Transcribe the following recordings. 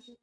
Woo!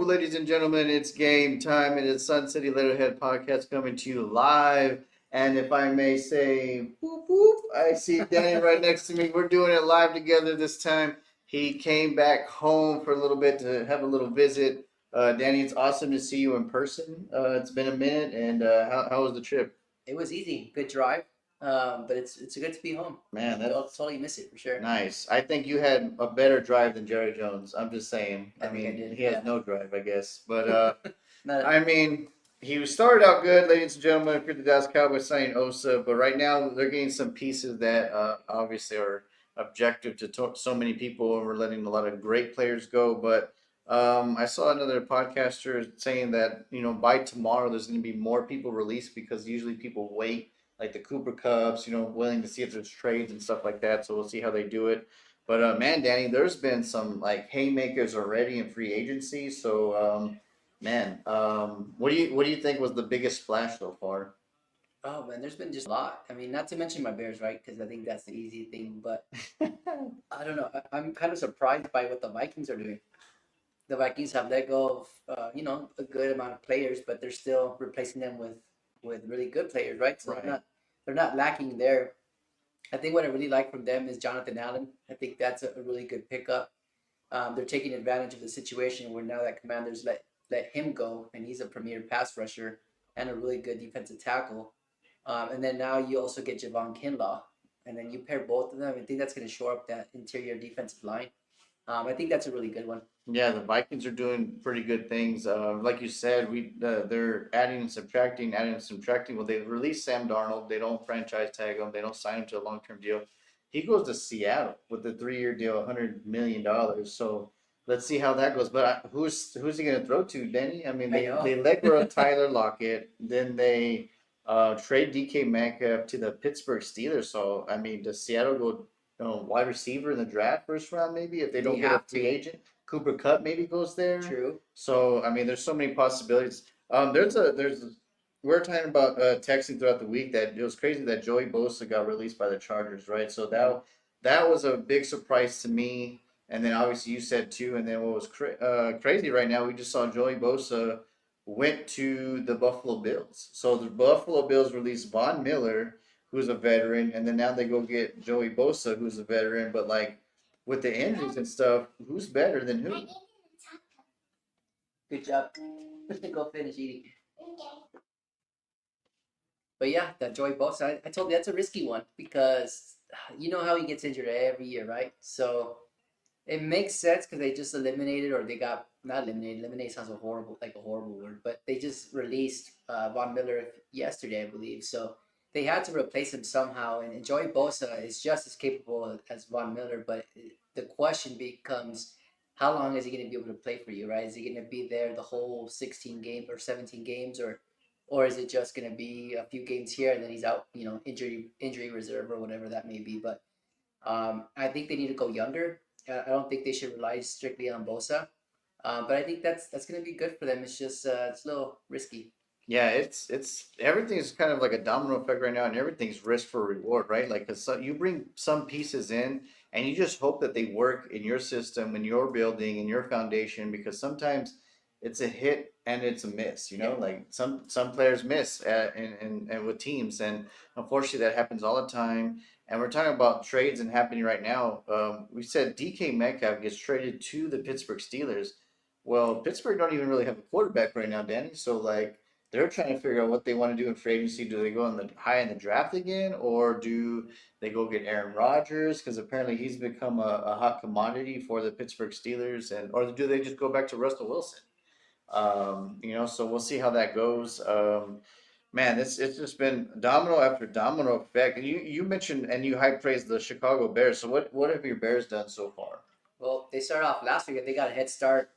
Ladies and gentlemen, it's game time. It is Sun City Leatherhead Podcast coming to you live. And if I may say, whoop, whoop, I see Danny right next to me. We're doing it live together this time. He came back home for a little bit to have a little visit. Danny, it's awesome to see you in person. It's been a minute, and how was the trip? It was easy, good drive, but it's good to be home. Man, I'll that's totally miss it for sure. nice. I think you had a better drive than Jerry Jones. I'm just saying. I think I did, he has yeah. no drive, I guess. But Not, I mean, he started out good, ladies and gentlemen. If you're the Dallas Cowboys signing Osa, but right now they're getting some pieces that obviously are objective to so many people, and we're letting a lot of great players go. But I saw another podcaster saying that by tomorrow there's going to be more people released because usually people wait, like the Cooper Cubs, willing to see if there's trades and stuff like that. So we'll see how they do it. But man, Danny, there's been some like haymakers already in free agency. So man, what do you think was the biggest splash so far? oh man, there's been just a lot. I mean, not to mention my Bears, right? Because I think that's the easy thing. But I don't know. I'm kind of surprised by what the Vikings are doing. The Vikings have let go of a good amount of players, but they're still replacing them with really good players, right? So Right. they're not lacking there. I think what I really like from them is Jonathan Allen. I think that's a really good pickup. They're taking advantage of the situation where now that Commanders let him go, and he's a premier pass rusher and a really good defensive tackle. And then now you also get Javon Kinlaw, and then you pair both of them. I think that's going to shore up that interior defensive line. I think that's a really good one. Yeah, the Vikings are doing pretty good things. Like you said, they're adding and subtracting. Well, they released Sam Darnold. They don't franchise tag him. They don't sign him to a long term deal. He goes to Seattle with a 3 year deal, $100 million. So let's see how that goes. But who's he going to throw to, Denny? I mean, I they know. they let go of Tyler Lockett. Then they trade DK Metcalf to the Pittsburgh Steelers. So I mean, does Seattle go wide receiver in the draft first round maybe if they don't They get a have free to. agent? Cooper Cup maybe goes there. True. So I mean, there's so many possibilities. We're talking about texting throughout the week that it was crazy that Joey Bosa got released by the Chargers, right? So that was a big surprise to me. And then obviously you said too. And then what was crazy right now? We just saw Joey Bosa went to the Buffalo Bills. So the Buffalo Bills released Von Miller, who's a veteran, and then now they go get Joey Bosa, who's a veteran. But like with the injuries and stuff, who's better than who? Good job. Go finish eating. But yeah, that Joey Bosa, I told you that's a risky one because you know how he gets injured every year, right? So it makes sense because they just eliminated, or they got not eliminated. Eliminate sounds like a horrible word, but they just released Von Miller yesterday, I believe. So they had to replace him somehow. And Joey Bosa is just as capable as Von Miller, but the question becomes, how long is he going to be able to play for you, right? Is he going to be there the whole 16 games or 17 games, or is it just going to be a few games here and then he's out, injury reserve or whatever that may be? But I think they need to go younger. I don't think they should rely strictly on Bosa. But I think that's going to be good for them. It's just it's a little risky. Yeah, it's everything's kind of like a domino effect right now, and everything's risk for reward, right? Like, cause you bring some pieces in, and you just hope that they work in your system, in your building, in your foundation, because sometimes it's a hit and it's a miss. Yeah. Like some players miss and with teams, and unfortunately that happens all the time. And we're talking about trades and happening right now. We said DK Metcalf gets traded to the Pittsburgh Steelers. Well, Pittsburgh don't even really have a quarterback right now, Danny. So like they're trying to figure out what they want to do in free agency. Do they go in the high in the draft again, or do they go get Aaron Rodgers? Because apparently he's become a hot commodity for the Pittsburgh Steelers, and or do they just go back to Russell Wilson? So we'll see how that goes. Man, it's just been domino after domino effect. And you mentioned and you high praised the Chicago Bears. So what have your Bears done so far? Well, they started off last week and they got a head start.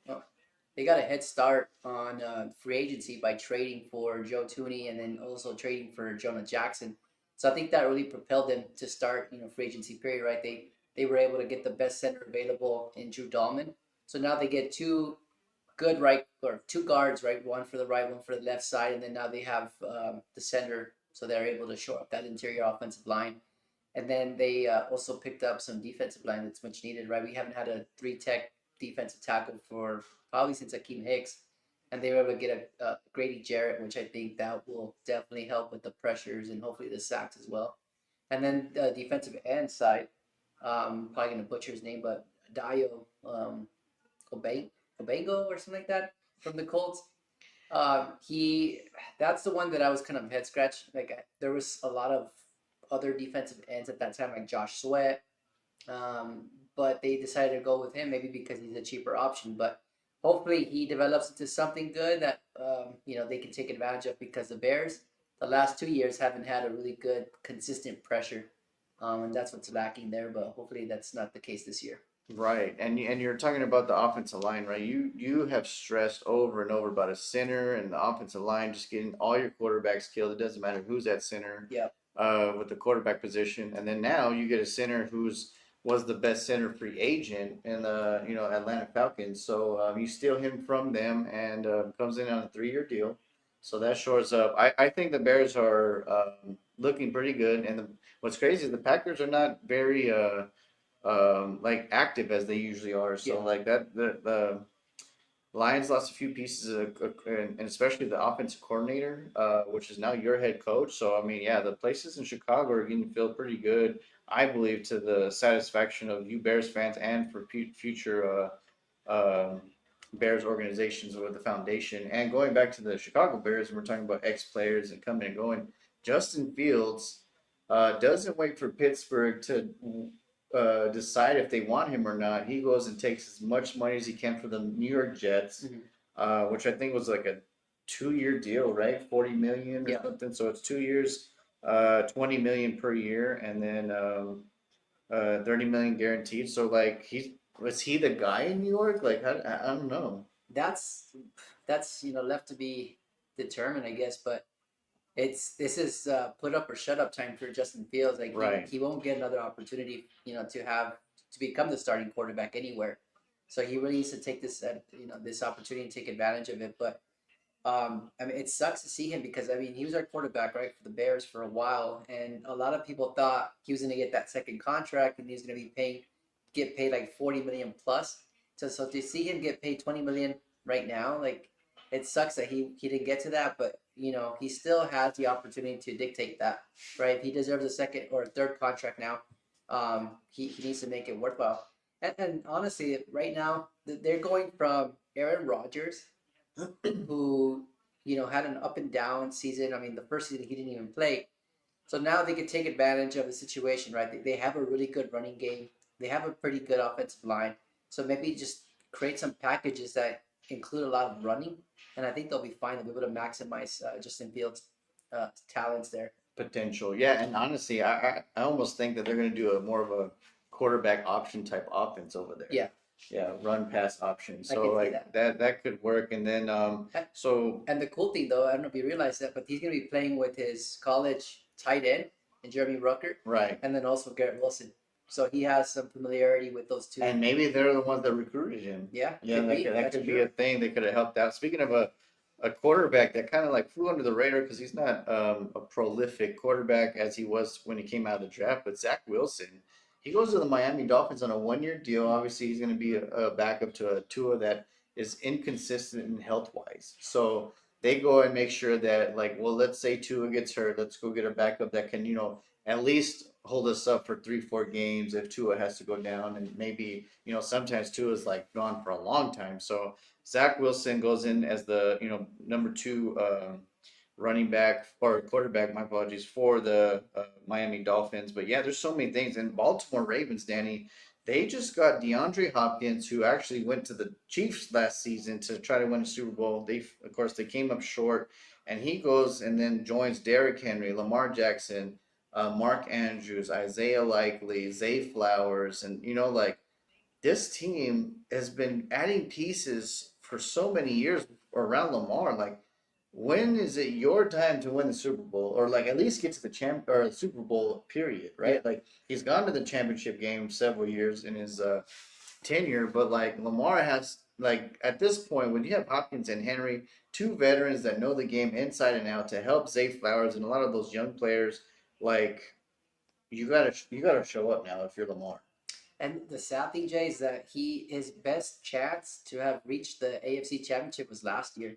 Well, they got a head start on free agency by trading for Joe Tooney and then also trading for Jonah Jackson. So I think that really propelled them to start, free agency period, right? They were able to get the best center available in Drew Dahlman. So now they get two good right or two guards, right? One for the right, one for the left side, and then now they have the center, so they're able to shore up that interior offensive line. And then they also picked up some defensive line that's much needed, right? We haven't had a three tech defensive tackle for probably since Akeem Hicks, and they were able to get a Grady Jarrett, which I think that will definitely help with the pressures and hopefully the sacks as well. And then the defensive end side, probably gonna butcher his name, but Dio Obango or something like that from the Colts. He that's the one that I was kind of head scratch. Like there was a lot of other defensive ends at that time, like Josh Sweat. Um, but they decided to go with him maybe because he's a cheaper option. But hopefully he develops into something good that they can take advantage of because the Bears the last 2 years haven't had a really good consistent pressure, and that's what's lacking there. But hopefully that's not the case this year. Right, and you're talking about the offensive line, right? You have stressed over and over about a center and the offensive line just getting all your quarterbacks killed. It doesn't matter who's at center, Yeah. with the quarterback position, and then now you get a center who's was the best center free agent in the Atlanta Falcons. So you steal him from them and comes in on a 3-year deal. So that shores up. I think the Bears are looking pretty good, and what's crazy is the Packers are not very like active as they usually are. So Yeah. like that the Lions lost a few pieces and especially the offensive coordinator, which is now your head coach. So I mean, yeah, the places in Chicago are going to feel pretty good. I believe to the satisfaction of you Bears fans and for future Bears organizations with the foundation. And going back to the Chicago Bears, and we're talking about ex players and coming and going. Justin Fields doesn't wait for Pittsburgh to decide if they want him or not. He goes and takes as much money as he can for the New York Jets, Mhm. which I think was like a 2-year deal, right? 40 million or Yeah. something. So it's 2 years, 20 million per year, and then 30 million guaranteed. So like was he the guy in New York? Like I don't know. That's left to be determined, I guess. But this is put up or shut up time for Justin Fields. Like Right. he won't get another opportunity, to become the starting quarterback anywhere. So he really needs to take this opportunity and take advantage of it. But I mean, it sucks to see him because I mean he was our quarterback right for the Bears for a while, and a lot of people thought he was going to get that second contract and he's going to get paid like 40 million plus. So to see him get paid 20 million right now, like it sucks that he didn't get to that, but he still has the opportunity to dictate that, right? He deserves a second or a third contract now. He needs to make it worthwhile. And honestly, right now they're going from Aaron Rodgers who had an up and down season. I mean, the first season he didn't even play. So now they can take advantage of the situation, right? They have a really good running game. They have a pretty good offensive line. So maybe just create some packages that include a lot of running, and I think they'll be fine. They'll be able to maximize Justin Fields' talents there. Potential, yeah, and honestly, I almost think that they're going to do a more of a quarterback option type offense over there. Yeah, Yeah, run pass option. I So can see like that. that could work. And then so And the cool thing, though, I don't know if you realize that, but he's going to be playing with his college tight end and Jeremy Rucker, right, and then also Garrett Wilson. So he has some familiarity with those two. and maybe they're the ones that recruited him. Yeah, Yeah, could that be. that That's could be true. a thing. They could have helped out. Speaking of a quarterback that kind of like flew under the radar because he's not a prolific quarterback as he was when he came out of the draft, but Zach Wilson. He goes to the Miami Dolphins on a 1-year deal. Obviously, he's going to be a backup to a Tua that is inconsistent in health wise. So they go and make sure that, like, well, let's say Tua gets hurt. Let's go get a backup that can, at least hold us up for 3, 4 games if Tua has to go down. And maybe, sometimes Tua is like gone for a long time. So Zach Wilson goes in as the, number two running back or quarterback, my apologies, for the Miami Dolphins. But yeah, there's so many things. And Baltimore Ravens, Danny, they just got DeAndre Hopkins, who actually went to the Chiefs last season to try to win a Super Bowl. Of course, they came up short, and he goes and then joins Derrick Henry, Lamar Jackson, Mark Andrews, Isaiah Likely, Zay Flowers, and like this team has been adding pieces for so many years around Lamar. Like when is it your time to win the Super Bowl, or like at least get to the champ or Super Bowl period, Yeah. right? Like he's gone to the championship game several years in his tenure, but like Lamar has like at this point when you have Hopkins and Henry, two veterans that know the game inside and out to help Zay Flowers and a lot of those young players, like you gotta show up now if you're Lamar. And the sad thing, Jay, is that his best chance to have reached the AFC Championship was last year,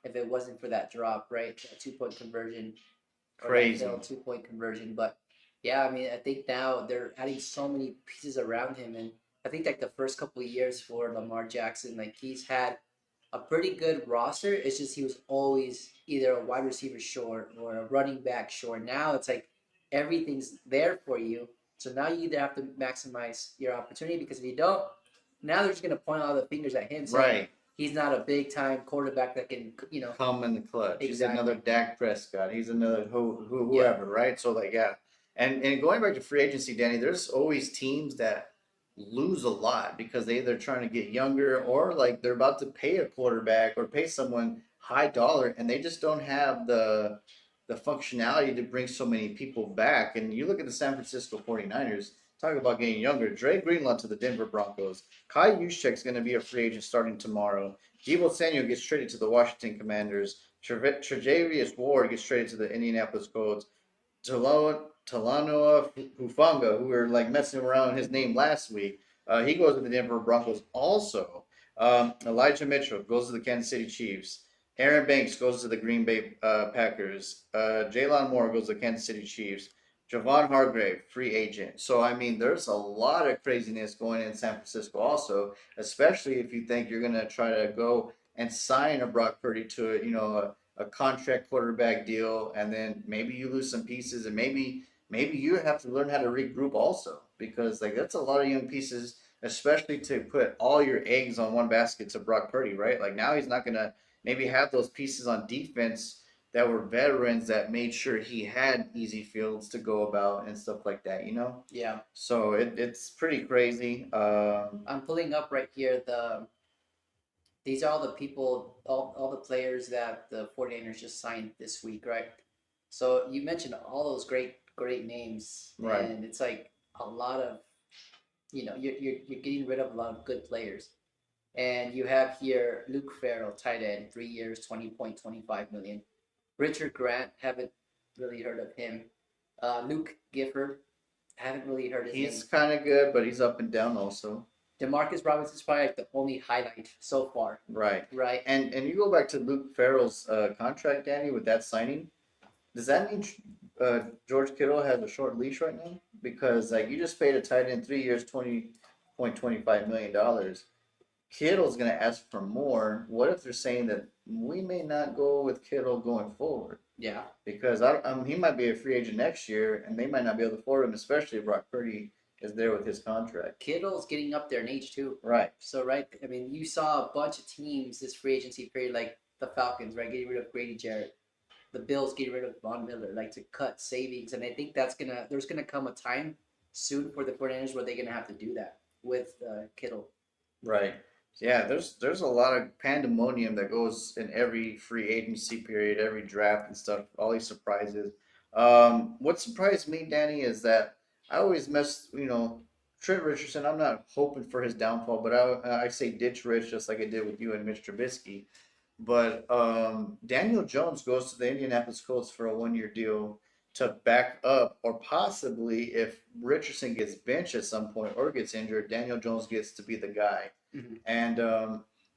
if it wasn't for that drop, right? That 2 point conversion or that Crazy. failed 2 point conversion. But yeah, I mean, I think now they're adding so many pieces around him, and I think like the first couple of years for Lamar Jackson, like he's had a pretty good roster. It's just he was always either a wide receiver short or a running back short. Now it's like everything's there for you. So now you either have to maximize your opportunity because if you don't, now they're just gonna point all the fingers at him saying Right. he's not a big time quarterback that can, Come in the clutch. He's exactly. another Dak Prescott. He's another Yeah. whoever, right? So like yeah. And going back to free agency, Danny, there's always teams that lose a lot because they either trying to get younger or like they're about to pay a quarterback or pay someone high dollar and they just don't have the functionality to bring so many people back. And you look at the San Francisco 49ers, talk about getting younger. Dre Greenlaw to the Denver Broncos. Kai Juszczyk's going to be a free agent starting tomorrow. Debo Samuel gets traded to the Washington Commanders. Tre'Davious Ward gets traded to the Indianapolis Colts. Talanoa Hufanga, who we were like messing around with his name last week, he goes to the Denver Broncos also. Elijah Mitchell goes to the Kansas City Chiefs. Aaron Banks goes to the Green Bay Packers. Jalen Moore goes to the Kansas City Chiefs. Javon Hargrave, free agent. So, I mean, there's a lot of craziness going in San Francisco also, especially if you think you're going to try to go and sign a Brock Purdy to, a contract quarterback deal, and then maybe you lose some pieces, and maybe you have to learn how to regroup also because like that's a lot of young pieces, especially to put all your eggs on one basket to Brock Purdy, right? Like now he's not gonna maybe have those pieces on defense that were veterans that made sure he had easy fields to go about and stuff like that, you know? Yeah. So it's pretty crazy. I'm pulling up right here these are all the people, all the players that the 49ers just signed this week, right? So you mentioned all those great names, Right. and it's like a lot of, you're getting rid of a lot of good players. And you have here Luke Farrell, tight end, 3 years, 20.25 million. Richard Grant, haven't really heard of him. Luke Gifford, haven't really heard his He's name. kind of good, but he's up and down also. Demarcus Robinson is probably like the only highlight so far. Right. Right. And you go back to Luke Farrell's contract, Danny, with that signing. Does that mean George Kittle has a short leash right now? Because like you just paid a tight end 3 years, $20.25 million. Kittle's gonna ask for more. What if they're saying that we may not go with Kittle going forward? Yeah. Because he might be a free agent next year, and they might not be able to afford him, especially if Brock Purdy is there with his contract. Kittle's getting up there in age too. Right. So right, I mean, you saw a bunch of teams this free agency period, like the Falcons, right, getting rid of Grady Jarrett, the Bills getting rid of Von Miller, like to cut savings, and I think there's gonna come a time soon for the 49ers where they're gonna have to do that with Kittle. Right. Yeah, there's a lot of pandemonium that goes in every free agency period, every draft and stuff, all these surprises. What surprised me, Danny, is that I always Trent Richardson, I'm not hoping for his downfall, but I say ditch Rich just like I did with you and Mitch Trubisky. But Daniel Jones goes to the Indianapolis Colts for a 1 year deal to back up, or possibly if Richardson gets benched at some point or gets injured, Daniel Jones gets to be the guy. Mm-hmm. And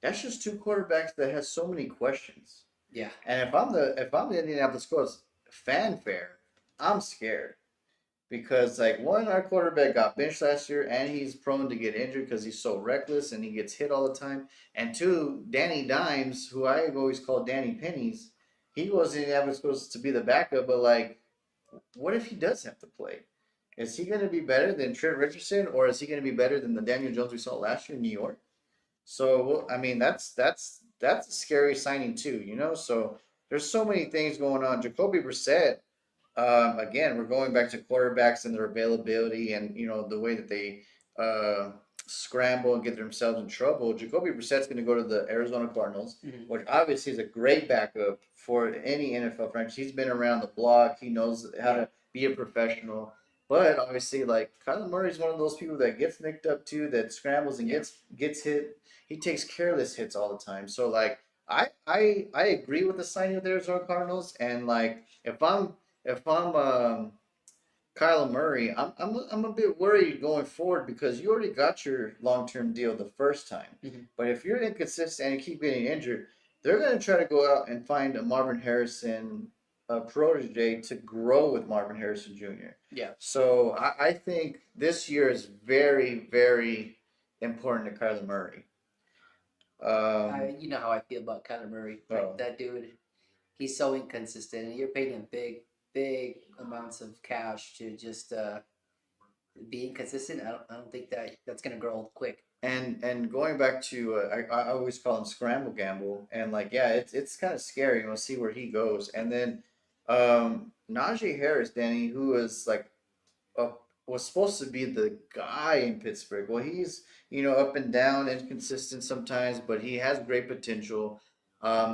that's just two quarterbacks that has so many questions. Yeah. And if I'm the Indianapolis Colts fanfare, I'm scared because like one, our quarterback got benched last year, and he's prone to get injured because he's so reckless and he gets hit all the time. And two, Danny Dimes, who I have always called Danny Pennies, he wasn't ever supposed to be the backup, but like, what if he does have to play? Is he going to be better than Trent Richardson, or is he going to be better than the Daniel Jones we saw last year in New York? So, well, I mean, that's a scary signing too, you know. So there's so many things going on. Jacoby Brissett, again, we're going back to quarterbacks and their availability, and the way that they scramble and get themselves in trouble, Jacoby Brissett's going to go to the Arizona Cardinals, Mhm. which obviously is a great backup for any NFL franchise. He's been around the block. He knows how Yeah. to be a professional. But obviously, like Kyler Murray's one of those people that gets nicked up too, that scrambles and Yeah. gets hit. He takes careless hits all the time. So like I agree with the signing of the Arizona Cardinals, and like if I'm Kyler Murray, I'm a bit worried going forward because you already got your long term deal the first time. Mhm. But if you're inconsistent and you keep getting injured, they're going to try to go out and find a Marvin Harrison protege to grow with Marvin Harrison Jr. Yeah. So I think this year is very, very important to Kyler Murray. You know how I feel about Kyler Murray. Like So that dude, he's so inconsistent, and you're paying him big amounts of cash to just be inconsistent. I don't think that's gonna grow old quick. and going back to I always call him scramble gamble, and like yeah, it's kind of scary. We'll see where he goes, and then Najee Harris, Danny, who was like uh, was supposed to be the guy in Pittsburgh. Well, he's up and down, inconsistent sometimes, but he has great potential.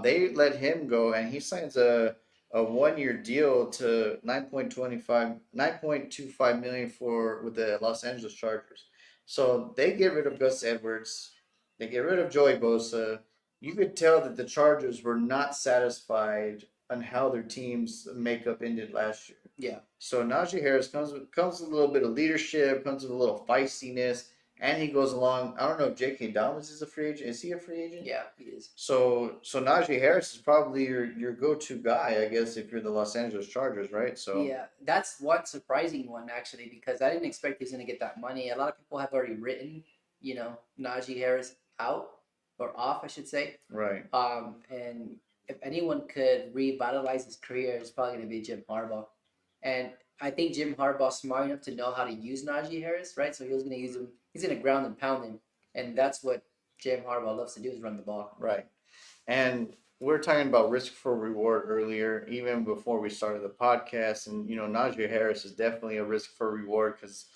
They let him go, and he signs a 1 year deal to 9.25 million for with the Los Angeles Chargers. So they get rid of Gus Edwards, they get rid of Joey Bosa. You could tell that the Chargers were not satisfied on how their team's makeup ended last year. Yeah. So Najee Harris comes with a little bit of leadership, comes with a little feistiness, and he goes along. I don't know if J.K. Dobbins is a free agent. Is he a free agent? Yeah, he is. So Najee Harris is probably your go-to guy, I guess, if you're the Los Angeles Chargers, right? So Yeah, that's one surprising one actually because I didn't expect he's gonna get that money. A lot of people have already written, Najee Harris out or off, I should say. right. And if anyone could revitalize his career, it's probably gonna be Jim Harbaugh. And I think Jim Harbaugh's smart enough to know how to use Najee Harris, right? So he was gonna use him. He's gonna ground and pound him, and that's what Jim Harbaugh loves to do is run the ball. Right. And we are talking about risk for reward earlier, even before we started the podcast. And, Najee Harris is definitely a risk for reward because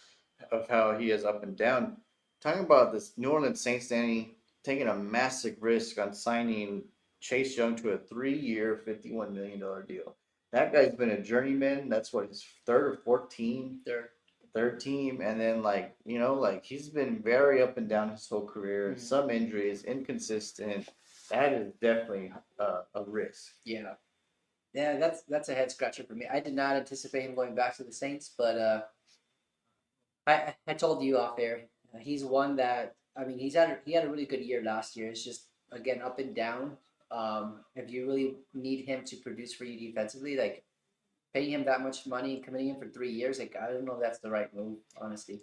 of how he is up and down. Talking about this New Orleans Saints, Danny, taking a massive risk on signing Chase Young to a 3 year, $51 million deal. That guy's been a journeyman. That's what his third or fourth team They're third team, and then like he's been very up and down his whole career. Mhm. Some injuries, inconsistent. That is definitely a risk. Yeah. Yeah, that's a head scratcher for me. I did not anticipate him going back to the Saints, but I told you off air. He's one that I mean he had a really good year last year. It's just again up and down. If you really need him to produce for you defensively, like paying him that much money and committing him for 3 years, like I don't know if that's the right move, honestly.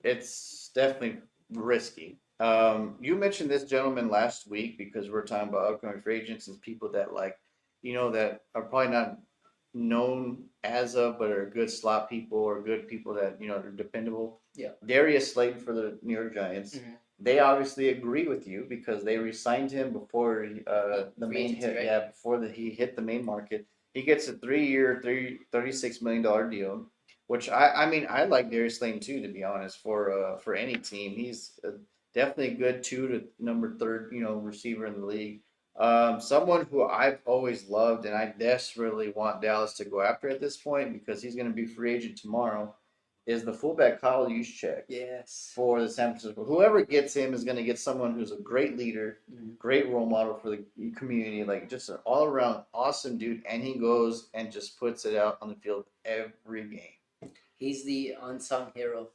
It's definitely risky. You mentioned this gentleman last week because we're talking about upcoming free agents and people that that are probably not known as of, but are good slot people or good people that are dependable. Yeah. Darius Slayton for the New York Giants. Mhm. They obviously agree with you because they re-signed him before the Free main agency, hit. right? Yeah, before he hit the main market. He gets a 3 year, $36 million deal, which I mean I like Darius Slayton too, to be honest, for any team. He's definitely a good two to number third receiver in the league. Someone who I've always loved and I desperately want Dallas to go after at this point because he's going to be free agent tomorrow is the fullback Kyle Juszczyk Yes. for the San Francisco. Whoever gets him is going to get someone who's a great leader, Mhm. great role model for the community, like just an all around awesome dude. And he goes and just puts it out on the field every game. He's the unsung hero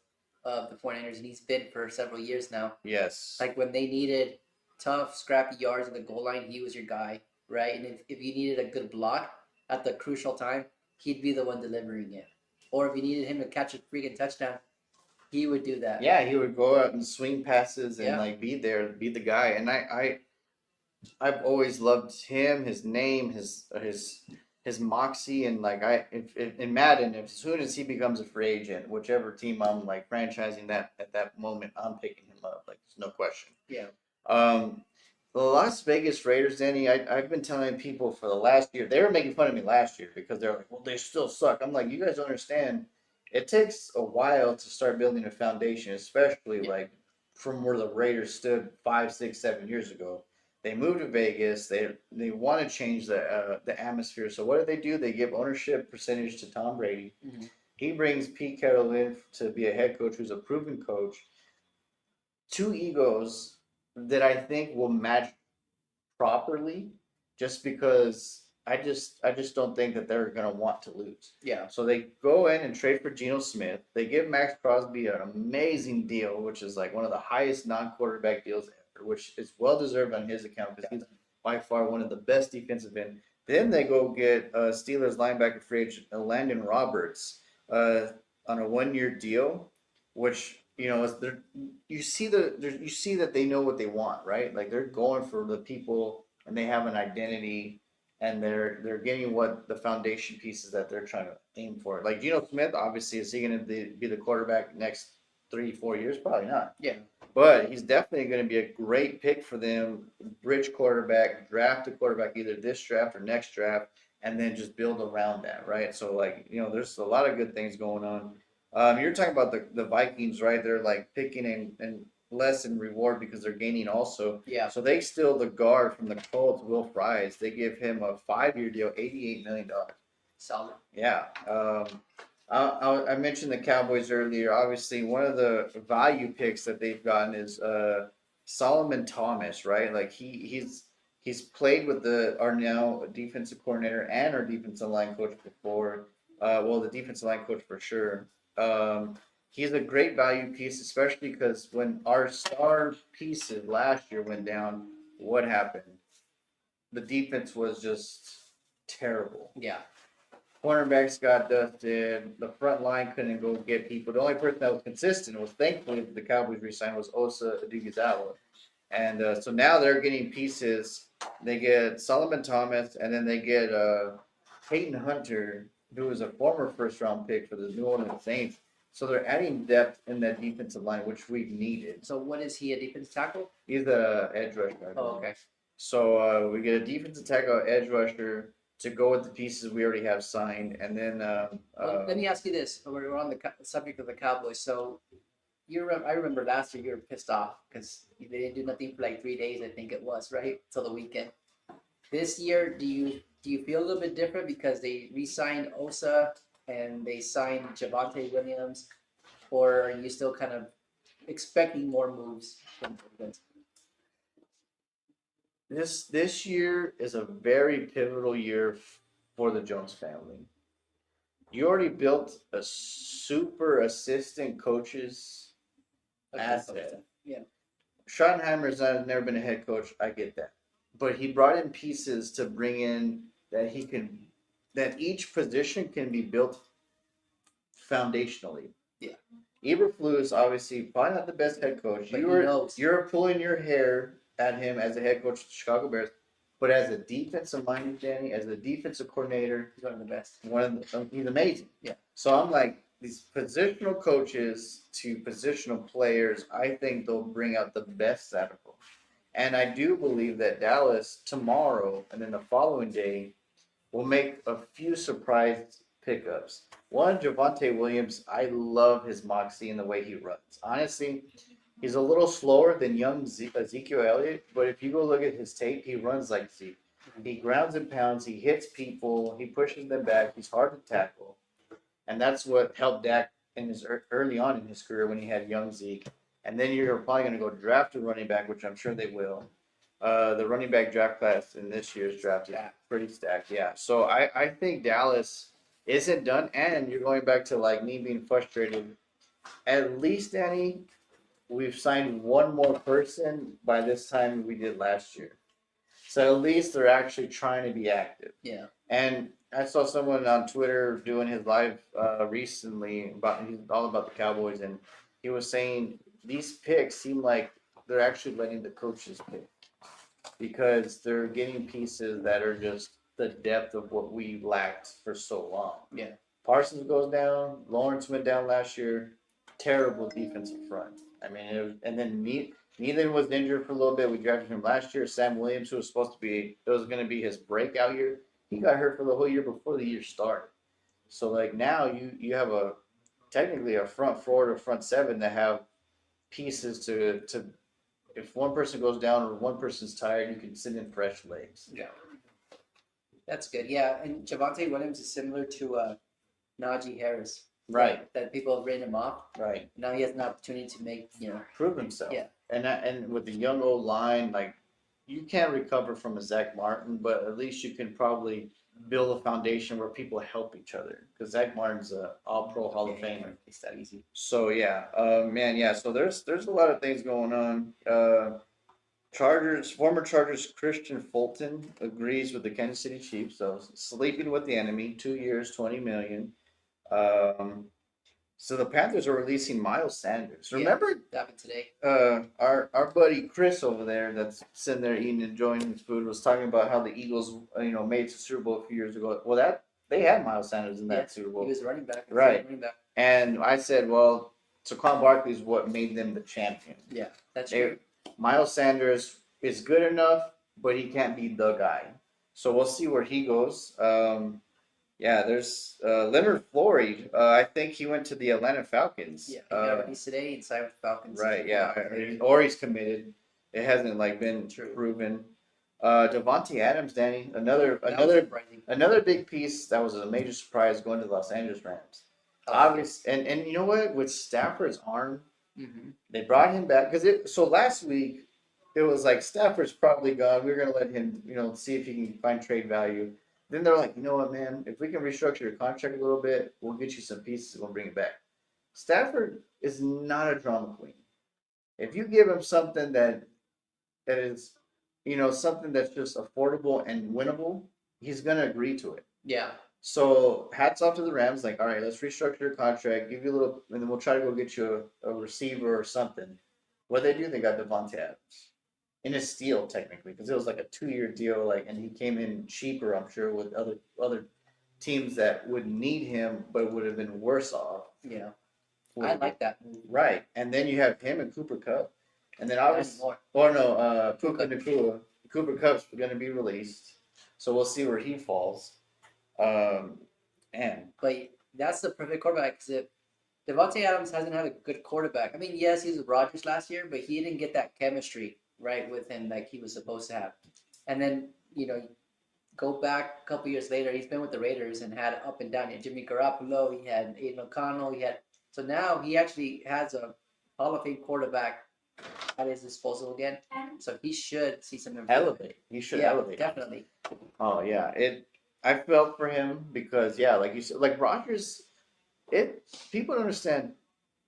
of the 49ers, and he's been for several years now. Yes. Like when they needed tough, scrappy yards at the goal line, he was your guy, right? And if you needed a good block at the crucial time, he'd be the one delivering it. Or if you needed him to catch a freaking touchdown, he would do that. Yeah, he would go out and swing passes and Yeah. like be there, be the guy. And I've always loved him, his name, his moxie, and like if in Madden, as soon as he becomes a free agent, whichever team I'm like franchising that at that moment, I'm picking him up. Like there's no question. Yeah. Um, the Las Vegas Raiders, Danny, I've been telling people for the last year, they were making fun of me last year because they're like, well, they still suck. I'm like, you guys don't understand. It takes a while to start building a foundation, especially Yeah. like from where the Raiders stood 5, 6, 7 years ago. They moved to Vegas. They want to change the atmosphere. So what do? They give ownership percentage to Tom Brady. Mm-hmm. He brings Pete Carroll in to be a head coach who's a proven coach. Two egos that I think will match properly, just because I just don't think that they're gonna want to lose. Yeah. So they go in and trade for Geno Smith. They give Max Crosby an amazing deal, which is like one of the highest non-quarterback deals ever, which is well deserved on his account because he's by far one of the best defensive end. Then they go get Steelers linebacker free agent Landon Roberts uh, on a 1 year deal, which is you see that they know what they want, right? Like they're going for the people and they have an identity and they're getting what the foundation pieces that they're trying to aim for. Like Geno Smith, obviously, is he going to be the quarterback next 3, 4 years? Probably not. Yeah. But he's definitely going to be a great pick for them. Bridge quarterback, draft a quarterback either this draft or next draft, and then just build around that, right? So like there's a lot of good things going on. You're talking about the Vikings, right? They're like picking and less in reward because they're gaining also. Yeah. So they steal the guard from the Colts, Will Fries. They give him a 5 year deal, $88 million. Solid. Yeah. I mentioned the Cowboys earlier. Obviously, one of the value picks that they've gotten is Solomon Thomas, right? Like he's played with our now defensive coordinator and our defensive line coach before. Well, the defensive line coach for sure. He's a great value piece, especially because when our star pieces last year went down, what happened? The defense was just terrible. Yeah. Cornerbacks got dusted. The front line couldn't go get people. The only person that was consistent was, thankfully, the Cowboys re-signed was Osa Odighizuwa. And so now they're getting pieces. They get Solomon Thomas, and then they get Peyton Hunter, who is a former first-round pick for the New Orleans Saints. So they're adding depth in that defensive line, which we've needed. So what is he, a defensive tackle? He's a edge rusher. Oh, okay. So we get a defensive tackle, edge rusher, to go with the pieces we already have signed, and then. Well, let me ask you this: we're on the subject of the Cowboys. So, I remember last year you were pissed off because they didn't do nothing for like 3 days. I think it was right till the weekend. This year, do you feel a little bit different because they re-signed Osa and they signed Javonte Williams, or are you still kind of expecting more moves from the This year is a very pivotal year for the Jones family. You already built a super assistant coach's asset. Yeah. Schottenheimer's never been a head coach. I get that, but he brought in pieces to bring in that each position can be built foundationally. Yeah. Eberflus obviously probably not the best head coach. But You're pulling your hair at him as a head coach of the Chicago Bears, but as a defensive mind, Danny, as a defensive coordinator, he's one of the best. He's amazing. Yeah. So I'm like, these positional coaches to positional players, I think they'll bring out the best out of them. And I do believe that Dallas tomorrow and then the following day will make a few surprise pickups. One, Javonte Williams, I love his moxie and the way he runs. Honestly, he's a little slower than young Ezekiel Elliott, but if you go look at his tape, he runs like Zeke. He grounds and pounds, he hits people, he pushes them back, he's hard to tackle. And that's what helped Dak in his early on in his career when he had young Zeke. And then you're probably going to go draft a running back, which I'm sure they will. The running back draft class in this year's draft is pretty stacked, yeah. So I think Dallas isn't done, and you're going back to like me being frustrated. At least, Danny, we've signed one more person by this time we did last year. So at least they're actually trying to be active. Yeah. And I saw someone on Twitter doing his live recently he's all about the Cowboys, and he was saying these picks seem like they're actually letting the coaches pick because they're getting pieces that are just the depth of what we lacked for so long. Yeah. Parsons goes down. Lawrence went down last year. Terrible defensive front. I mean, and then Neither was injured for a little bit. We drafted him last year. Sam Williams, who was supposed to be, it was going to be his breakout year. He got hurt for the whole year before the year started. So like now you have technically a front four to front seven that have pieces to if one person goes down or one person's tired, you can send in fresh legs. Yeah, that's good. Yeah, and Javante Williams is similar to Najee Harris. Right, That people have written him off. right. Now he has an opportunity to make, Prove himself. Yeah. And with the young old line, like you can't recover from a Zach Martin, but at least you can probably build a foundation where people help each other. Because Zach Martin's a All Pro Hall of Famer. It's that easy. So yeah, man, yeah. So there's a lot of things going on. Former Chargers Christian Fulton agrees with the Kansas City Chiefs. So sleeping with the enemy, 2 years, 20 million. Um, so the Panthers are releasing Miles Sanders. Remember, That happened today. our buddy Chris over there, that's sitting there eating, enjoying his food, was talking about how the Eagles, made the Super Bowl a few years ago. Well, that they had Miles Sanders in that Super Bowl. He was running back. Right. Running back. And I said, well, Saquon Barkley is what made them the champion. Yeah, that's true. Miles Sanders is good enough, but he can't be the guy. So we'll see where he goes. Yeah, there's Leonard Floyd. I think he went to the Atlanta Falcons. Yeah, he got released today and signed with the Falcons. Right, yeah. Or he's committed. It hasn't been proven. Devontae Adams, Danny, another big piece that was a major surprise going to the Los Angeles Rams. Obviously, and you know what? With Stafford's arm, they brought him back so last week it was like Stafford's probably gone. We're gonna let him, see if he can find trade value. Then they're like, you know what, man? If we can restructure your contract a little bit, we'll get you some pieces and we'll bring it back. Stafford is not a drama queen. If you give him something that is, something that's just affordable and winnable, he's gonna agree to it. Yeah. So hats off to the Rams. Like, all right, let's restructure your contract, give you a little, and then we'll try to go get you a receiver or something. What they do? They got Devontae Adams in a steal technically, because it was like a 2-year deal. And he came in cheaper, I'm sure, with other teams that would need him, but would have been worse off. Yeah, I like that. Right, and then you have him and Cooper Kupp, and then obviously, Puka Nacua. Cooper Kupp's going to be released, so we'll see where he falls. But that's the perfect quarterback because Devontae Adams hasn't had a good quarterback. I mean, yes, he was with Rodgers last year, but he didn't get that chemistry right with him like he was supposed to have. And then go back a couple years later, he's been with the Raiders and had up and down. He had Jimmy Garoppolo, he had Aiden O'Connell, so now he actually has a Hall of Fame quarterback at his disposal again. So he should see some improvement. Elevate. He should elevate. Definitely. Oh yeah, I felt for him because like you said, like Rodgers, people don't understand,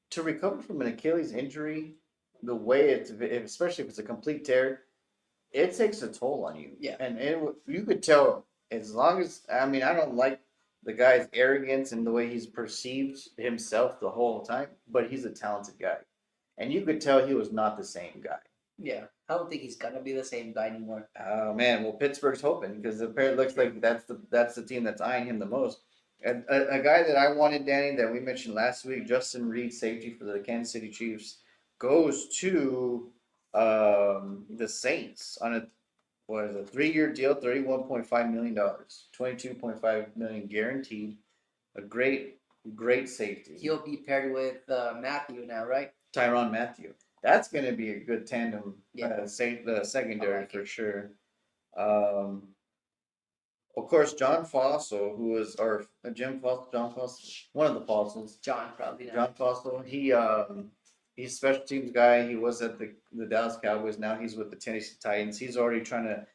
to recover from an Achilles injury, the way especially if it's a complete tear, it takes a toll on you. Yeah. And you could tell, as long as, I don't like the guy's arrogance and the way he's perceived himself the whole time, but he's a talented guy. And you could tell he was not the same guy. Yeah. I don't think he's going to be the same guy anymore. Oh, man. Well, Pittsburgh's hoping, because it looks like that's the team that's eyeing him the most. And a guy that I wanted, Danny, that we mentioned last week, Justin Reed, safety for the Kansas City Chiefs, goes to the Saints on a 3-year deal, $31.5 million, $22.5 million guaranteed. A great safety. He'll be paired with Matthew now, right? Tyrann Mathieu. That's going to be a good tandem. Secondary for sure. Of course, John Fossil, who was John Fossil, one of the Fossils. John probably. John Fossil. He's a special teams guy. He was at the Dallas Cowboys. Now he's with the Tennessee Titans. He's already trying to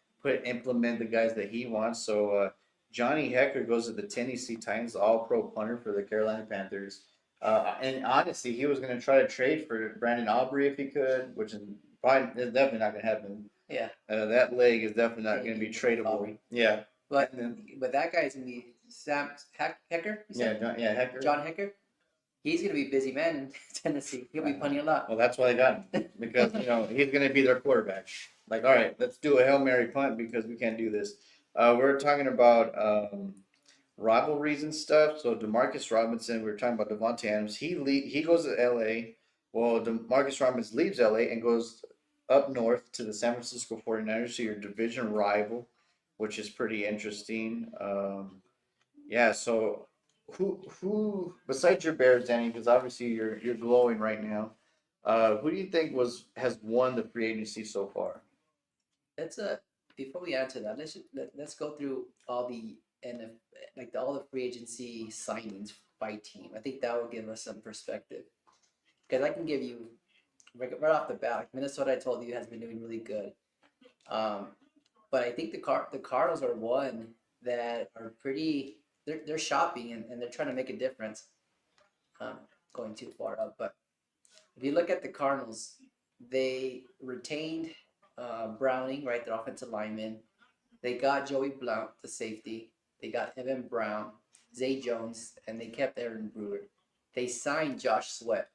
implement the guys that he wants. So Johnny Hecker goes to the Tennessee Titans, all-pro punter for the Carolina Panthers. And honestly, he was going to try to trade for Brandon Aubrey if he could, which is definitely not going to happen. Yeah. That leg is definitely not going to be tradable. Aubrey. Yeah. But that guy's going to be Sam Hecker? Hecker. John Hecker? He's going to be a busy man in Tennessee. He'll be punting a lot. Well, that's why they got him. Because, he's going to be their quarterback. Like, all right, let's do a Hail Mary punt because we can't do this. We're talking about rivalries and stuff. So DeMarcus Robinson, we were talking about Devontae Adams. He goes to L.A. Well, DeMarcus Robinson leaves L.A. and goes up north to the San Francisco 49ers, so your division rival, which is pretty interesting. So who besides your Bears, Danny, because obviously you're glowing right now, Who do you think has won the free agency so far? Let's before we answer that, let's go through all the all the free agency signings by team. I think that will give us some perspective because I can give you right off the bat. Like Minnesota, I told you, has been doing really good. Um, but I think the Cardinals are one that are pretty. They're shopping and they're trying to make a difference. Um, Going too far up, but if you look at the Cardinals, they retained Browning, right, their offensive lineman. They got Joey Blount, the safety. They got Evan Brown, Zay Jones, and they kept Aaron Brewer. They signed Josh Sweat,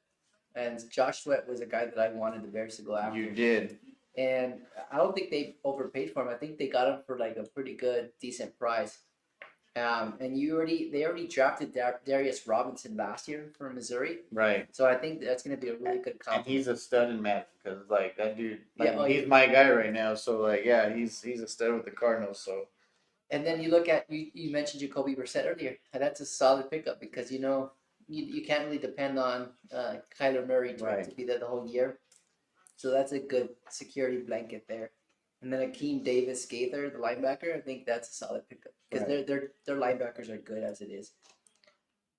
and Josh Sweat was a guy that I wanted the Bears to go after. You did. And I don't think they overpaid for him. I think they got him for like a pretty good, decent price. And they already drafted Darius Robinson last year from Missouri. Right. So I think that's going to be a really good And compliment. he's a stud in Madden because like that dude, like, Yeah, he's my guy right now. So like, yeah, he's a stud with the Cardinals. So And then you look at you mentioned Jacoby Brissett earlier, and that's a solid pickup because you can't really depend on Kyler Murray Right. to be there the whole year. So that's a good security blanket there. And then Akeem Davis Gaither, the linebacker, I think that's a solid pickup because Right. their linebackers are good as it is.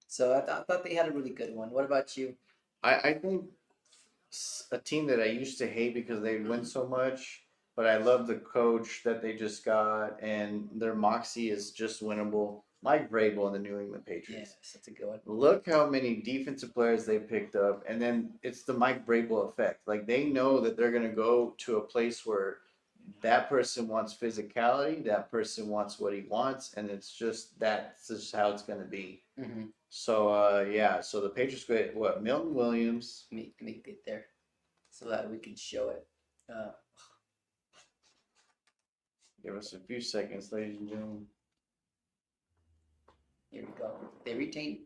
So I thought they had a really good one. What about you? I think a team that I used to hate because they win so much, but I love the coach that they just got, and their moxie is just winnable. Mike Vrabel and the New England Patriots. Yes, that's a good one. Look how many defensive players they picked up, and then it's the Mike Vrabel effect. Like they know that they're going to go to a place where that person wants physicality, that person wants what he wants, and that's just how it's going to be. Mm-hmm. So yeah, so the Patriots get what Milton Williams. Make it there so that we can show it. Give us a few seconds, ladies and gentlemen. Here we go. They retained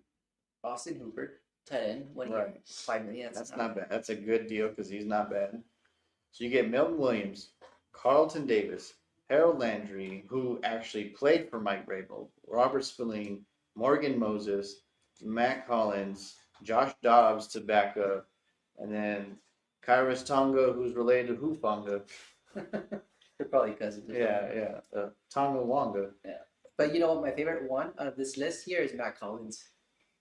Austin Hooper, tight end, 1 year, Right. $5 million. That's not bad. That's a good deal because he's not bad. So you get Milton Williams, Carlton Davis, Harold Landry, who actually played for Mike Vrabel, Robert Spillane, Morgan Moses, Matt Collins, Josh Dobbs to back up, and then Kairos Tonga, who's related to Hufanga. They're probably cousins. Yeah. Tonga Wonga. But you know what? My favorite one out of this list here is Matt Collins.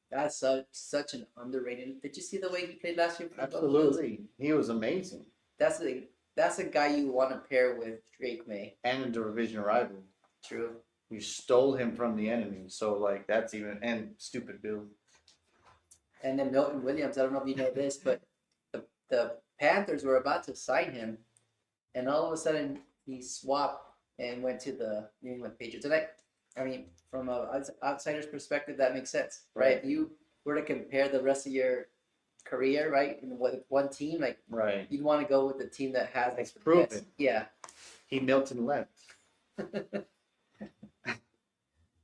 That's such an underrated. Did you see the way he played last year? Absolutely. He was amazing. That's a guy you want to pair with Drake May. And a division rival. True. You stole him from the enemy. So, like, that's even. And stupid Bill. And then Milton Williams. I don't know if you know this, but the Panthers were about to sign him. And all of a sudden, he swapped and went to the New England Patriots. And I mean, from an outsider's perspective, that makes sense, right? If you were to compare the rest of your career, right, with one team, like, right, you'd want to go with the team that has it's proven. Best. Yeah. He Milton left.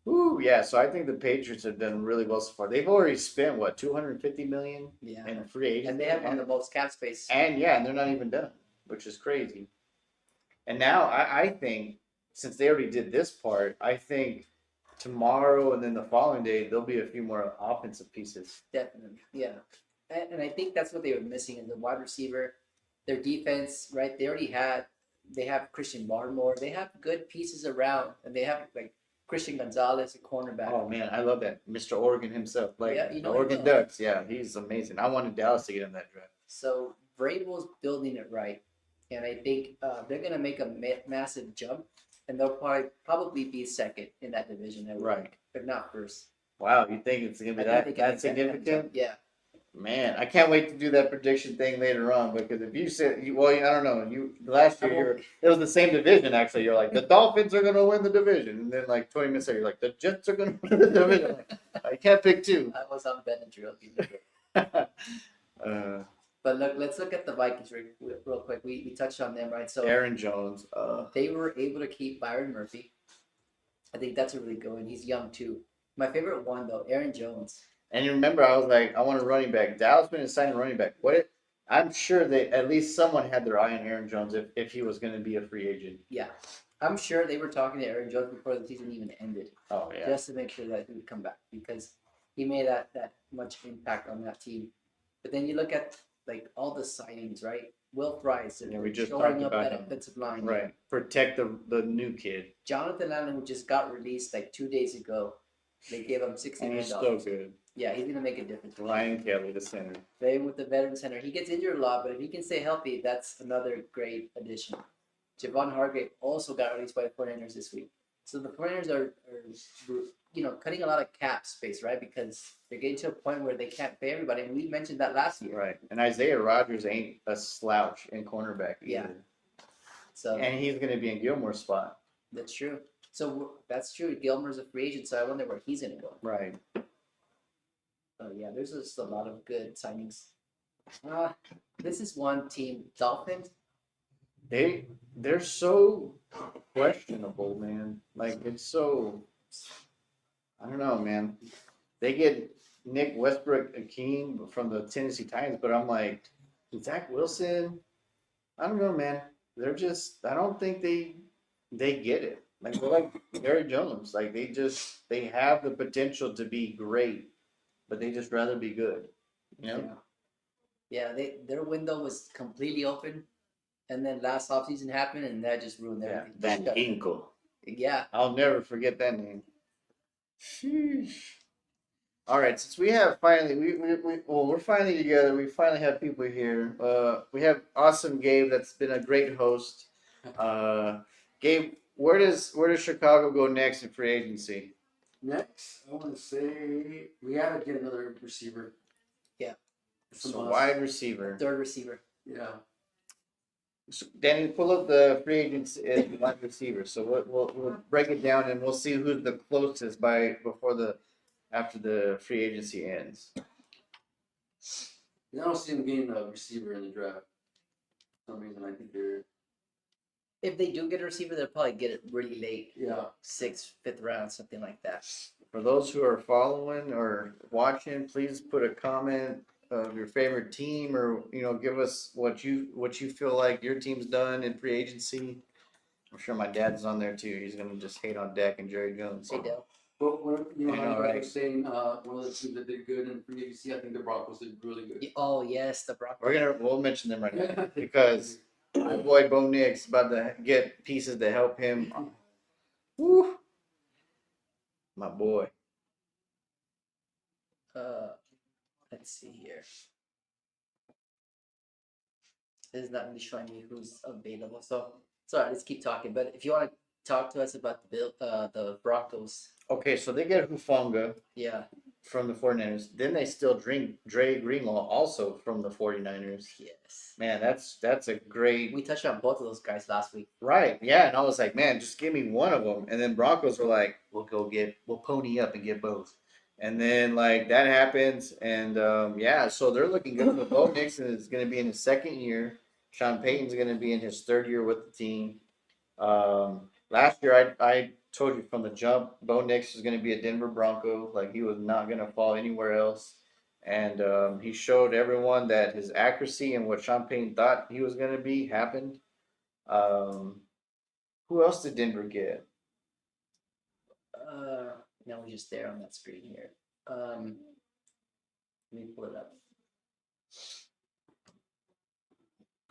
Ooh, yeah. So I think the Patriots have done really well so far. They've already spent what $250 million in free agency, and they have one of the most cap space. And they're not even done, which is crazy. And now I think since they already did this part, I think tomorrow and then the following day there'll be a few more offensive pieces. Definitely, yeah. And I think that's what they were missing in the wide receiver, their defense. Right, they have Christian Barmore. They have good pieces around, and they have like Christian Gonzalez, a cornerback. Oh man, I love that Mr. Oregon himself, like yeah, Oregon Ducks. Yeah, he's amazing. I wanted Dallas to get in that draft. So Vrabel's building it right, and I think they're gonna make a massive jump, and they'll probably be second in that division. Right, if not first. Wow, you think it's gonna be that significant? Yeah. Man, I can't wait to do that prediction thing later on because if you said, I don't know, last year it was the same division actually. You're like the Dolphins are gonna win the division, and then like 20 minutes later, you're like the Jets are gonna win the division. I can't pick two. I was on Benadryl. But let's look at the Vikings real quick. We touched on them, right? So Aaron Jones. They were able to keep Byron Murphy. I think that's a really good one. He's young too. My favorite one though, Aaron Jones. And you remember, I was like, I want a running back. Dallas been signing running back. I'm sure they at least someone had their eye on Aaron Jones if he was going to be a free agent. Yeah, I'm sure they were talking to Aaron Jones before the season even ended. Oh yeah, just to make sure that he would come back because he made that much impact on that team. But then you look at like all the signings, right? Will Price, Yeah, we just shoring talked up about that him. offensive line. Right. Protect the new kid. Jonathan Allen, who just got released like 2 days ago, they gave him $60 And million. he's so good. Yeah, he's gonna make a difference. Ryan Kelly, the center. Same with the veteran center. He gets injured a lot, but if he can stay healthy, that's another great addition. Javon Hargrave also got released by the 49ers this week. So the 49ers are cutting a lot of cap space, right? Because they're getting to a point where they can't pay everybody. And we mentioned that last year. Right. And Isaiah Rodgers ain't a slouch in cornerback either. Yeah. So And he's going to be in Gilmore's spot. that's true. So that's true. Gilmore's a free agent, so I wonder where he's going to go. Right. Yeah, there's just a lot of good signings. This is one team, Dolphins. They're so questionable, man. Like, it's so, I don't know, man. They get Nick Westbrook-Akeem from the Tennessee Titans, but I'm like, Zach Wilson, I don't know, man. They're just, I don't think they get it. Like, they're like Jerry Jones. Like, they have the potential to be great, but they just rather be good. You know? Yeah, their window was completely open, and then last offseason happened, and that just ruined everything. Van Ginkel. Yeah. I'll never forget that name. All right, since we have finally, we're finally together. We finally have people here. We have awesome Gabe. That's been a great host. Gabe, where does Chicago go next in free agency? Next, I want to say we got to get another receiver. Yeah. So wide receiver. Third receiver. Yeah. So Danny, pull up the free agents and wide receiver. So we'll break it down and we'll see who's the closest after the free agency ends. I don't see them getting a receiver in the draft. For some reason, I think they're. If they do get a receiver, they'll probably get it really late. Yeah. 6th, 5th round, something like that. For those who are following or watching, please put a comment of your favorite team, or give us what you feel like your team's done in free agency. I'm sure my dad's on there too. He's gonna just hate on Dak and Jerry Jones. Hey, Dale. But how you guys right. were saying one of the teams that did good in free agency, I think the Broncos did really good. Oh yes, the Broncos. We'll mention them right now because my boy Bo Nix about to get pieces to help him. Woo, my boy. Let's see here. This is not really showing me who's available. So sorry, let's keep talking. But if you want to talk to us about the Broncos. Okay, so they get Hufanga Yeah. from the 49ers. Then they still Dre Greenlaw also from the 49ers. Yes. Man, that's a great. We touched on both of those guys last week. Right, yeah, and I was like, man, just give me one of them. And then Broncos were like, we'll pony up and get both. And then like that happens, and so they're looking good. So Bo Nixon is going to be in his second year. Sean Payton's going to be in his third year with the team. Last year, I told you from the jump, Bo Nix is going to be a Denver Bronco. Like, he was not going to fall anywhere else. And he showed everyone that his accuracy and what Sean Payton thought he was going to be happened. Who else did Denver get? No, we're just there on that screen here. Let me pull it up.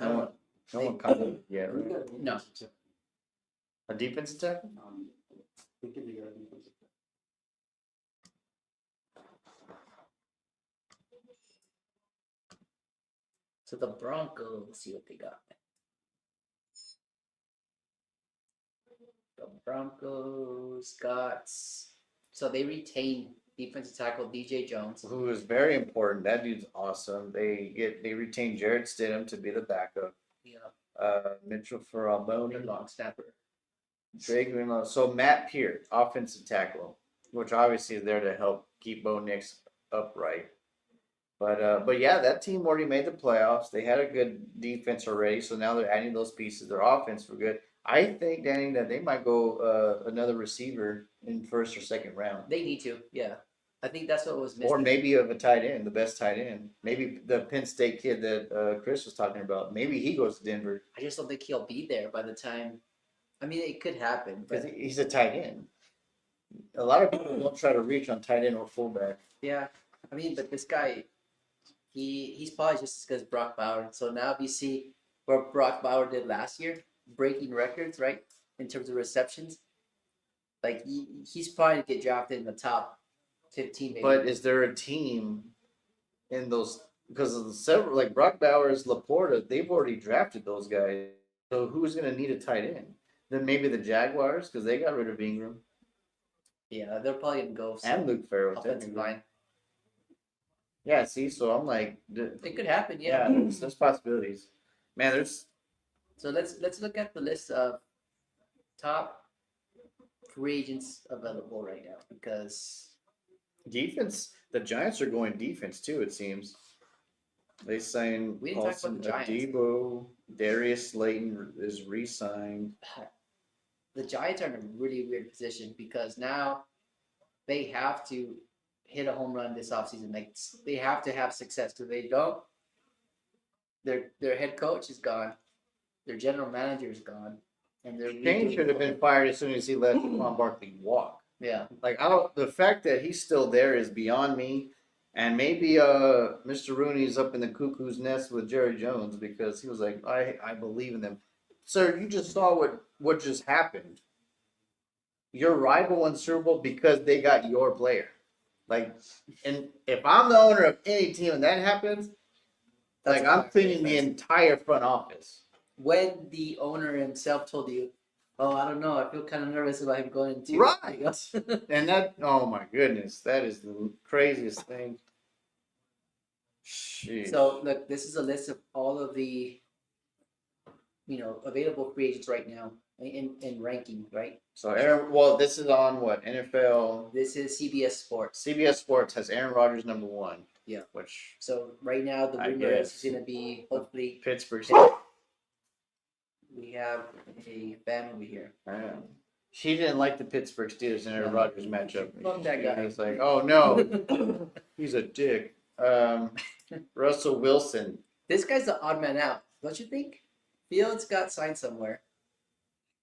No one commented yet, right? No. A defensive tackle? I think they got a defensive tackle. So the Broncos, let's see what they got. The Broncos got. So they retained defensive tackle DJ Jones, who is very important. That dude's awesome. They retain Jared Stidham to be the backup. Yeah. Mitchell Faraboni, Long snapper. Dre Greenlaw. So Matt Peart, offensive tackle, which obviously is there to help keep Bo Nix upright. But yeah, that team already made the playoffs. They had a good defense already, so now they're adding those pieces. Their offense were good. I think, Danny, that they might go another receiver in first or second round. They need to, yeah. I think that's what was missing. Or maybe of a tight end, the best tight end. Maybe the Penn State kid that Chris was talking about. Maybe he goes to Denver. I just don't think he'll be there by the time. I mean, it could happen. Because But he's a tight end. A lot of people don't try to reach on tight end or fullback. yeah, I mean, but this guy, He's probably just as good as Brock Bauer. So now if you see what Brock Bauer did last year, breaking records, right, in terms of receptions, like he's probably to get drafted in the top 15 maybe. But is there a team in those? Because of the several, like Brock Bowers, Laporta, they've already drafted those guys. So who's going to need a tight end? Then maybe the Jaguars, because they got rid of Ingram Yeah, they're probably gonna go and Luke Farrell. offensive technically. line. Yeah, see, so I'm like, It could happen, yeah, yeah. there's possibilities. Man, there's So let's look at the list of top free agents available right now because defense. The Giants are going defense too. It seems they signed We didn't talk Paulson about the Giants. Adebo. Darius Slayton is re-signed. the Giants are in a really weird position because now they have to hit a home run this offseason. Like they have to have success. If they don't, their head coach is gone, their general manager is gone, and they're Shane should have been fired as soon as he let Saquon Barkley walk. Yeah, Like, the fact that he's still there is beyond me. And maybe Mr. Rooney's up in the cuckoo's nest with Jerry Jones because he was like, I believe in them. Sir, you just saw what just happened. Your rival won Super Bowl because they got your player. Like, and if I'm the owner of any team and that happens, like I'm cleaning the entire front office. when the owner himself told you, "Oh, I don't know, I feel kind of nervous about him going into Right. And that, oh my goodness, that is the craziest thing. Jeez. So look, this is a list of all of the available free agents right now in ranking, right? So Aaron, well, this is on what NFL, This is CBS Sports. CBS Sports has Aaron Rodgers number one. Yeah. Which So right now the I winner is guess. going to be hopefully Pittsburgh. we have a fan over here. She didn't like the Pittsburgh Steelers and Aaron Rodgers matchup. Fuck that guy. It's like, oh no, he's a dick. Russell Wilson. This guy's the odd man out, don't you think? Fields got signed somewhere.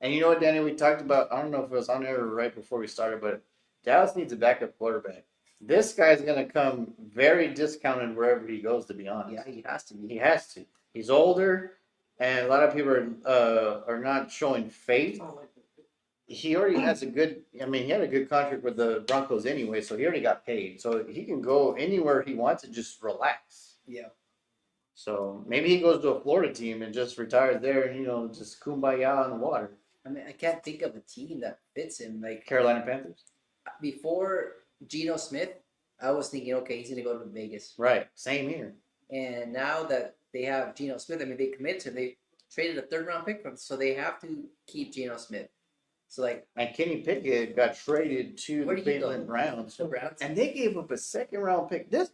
And you know what, Danny? We talked about. I don't know if it was on there right before we started, but Dallas needs a backup quarterback. This guy's gonna come very discounted wherever he goes. To be honest, Yeah, he has to be. he has to. He's older, and a lot of people are not showing faith. He already has a good. I mean, he had a good contract with the Broncos anyway, so he already got paid. So he can go anywhere he wants and just relax. Yeah. So maybe he goes to a Florida team and just retires there, and just kumbaya on the water. I mean, I can't think of a team that fits him. Like Carolina Panthers. before Geno Smith, I was thinking, okay, he's gonna go to Vegas. Right. Same here. And now that they have Geno Smith, I mean, they committed to him. They traded a third-round pick from him, so they have to keep Geno Smith. So like, And Kenny Pickett got traded to Where the did he go? Cleveland Browns. the Browns, And they gave up a second-round pick. Does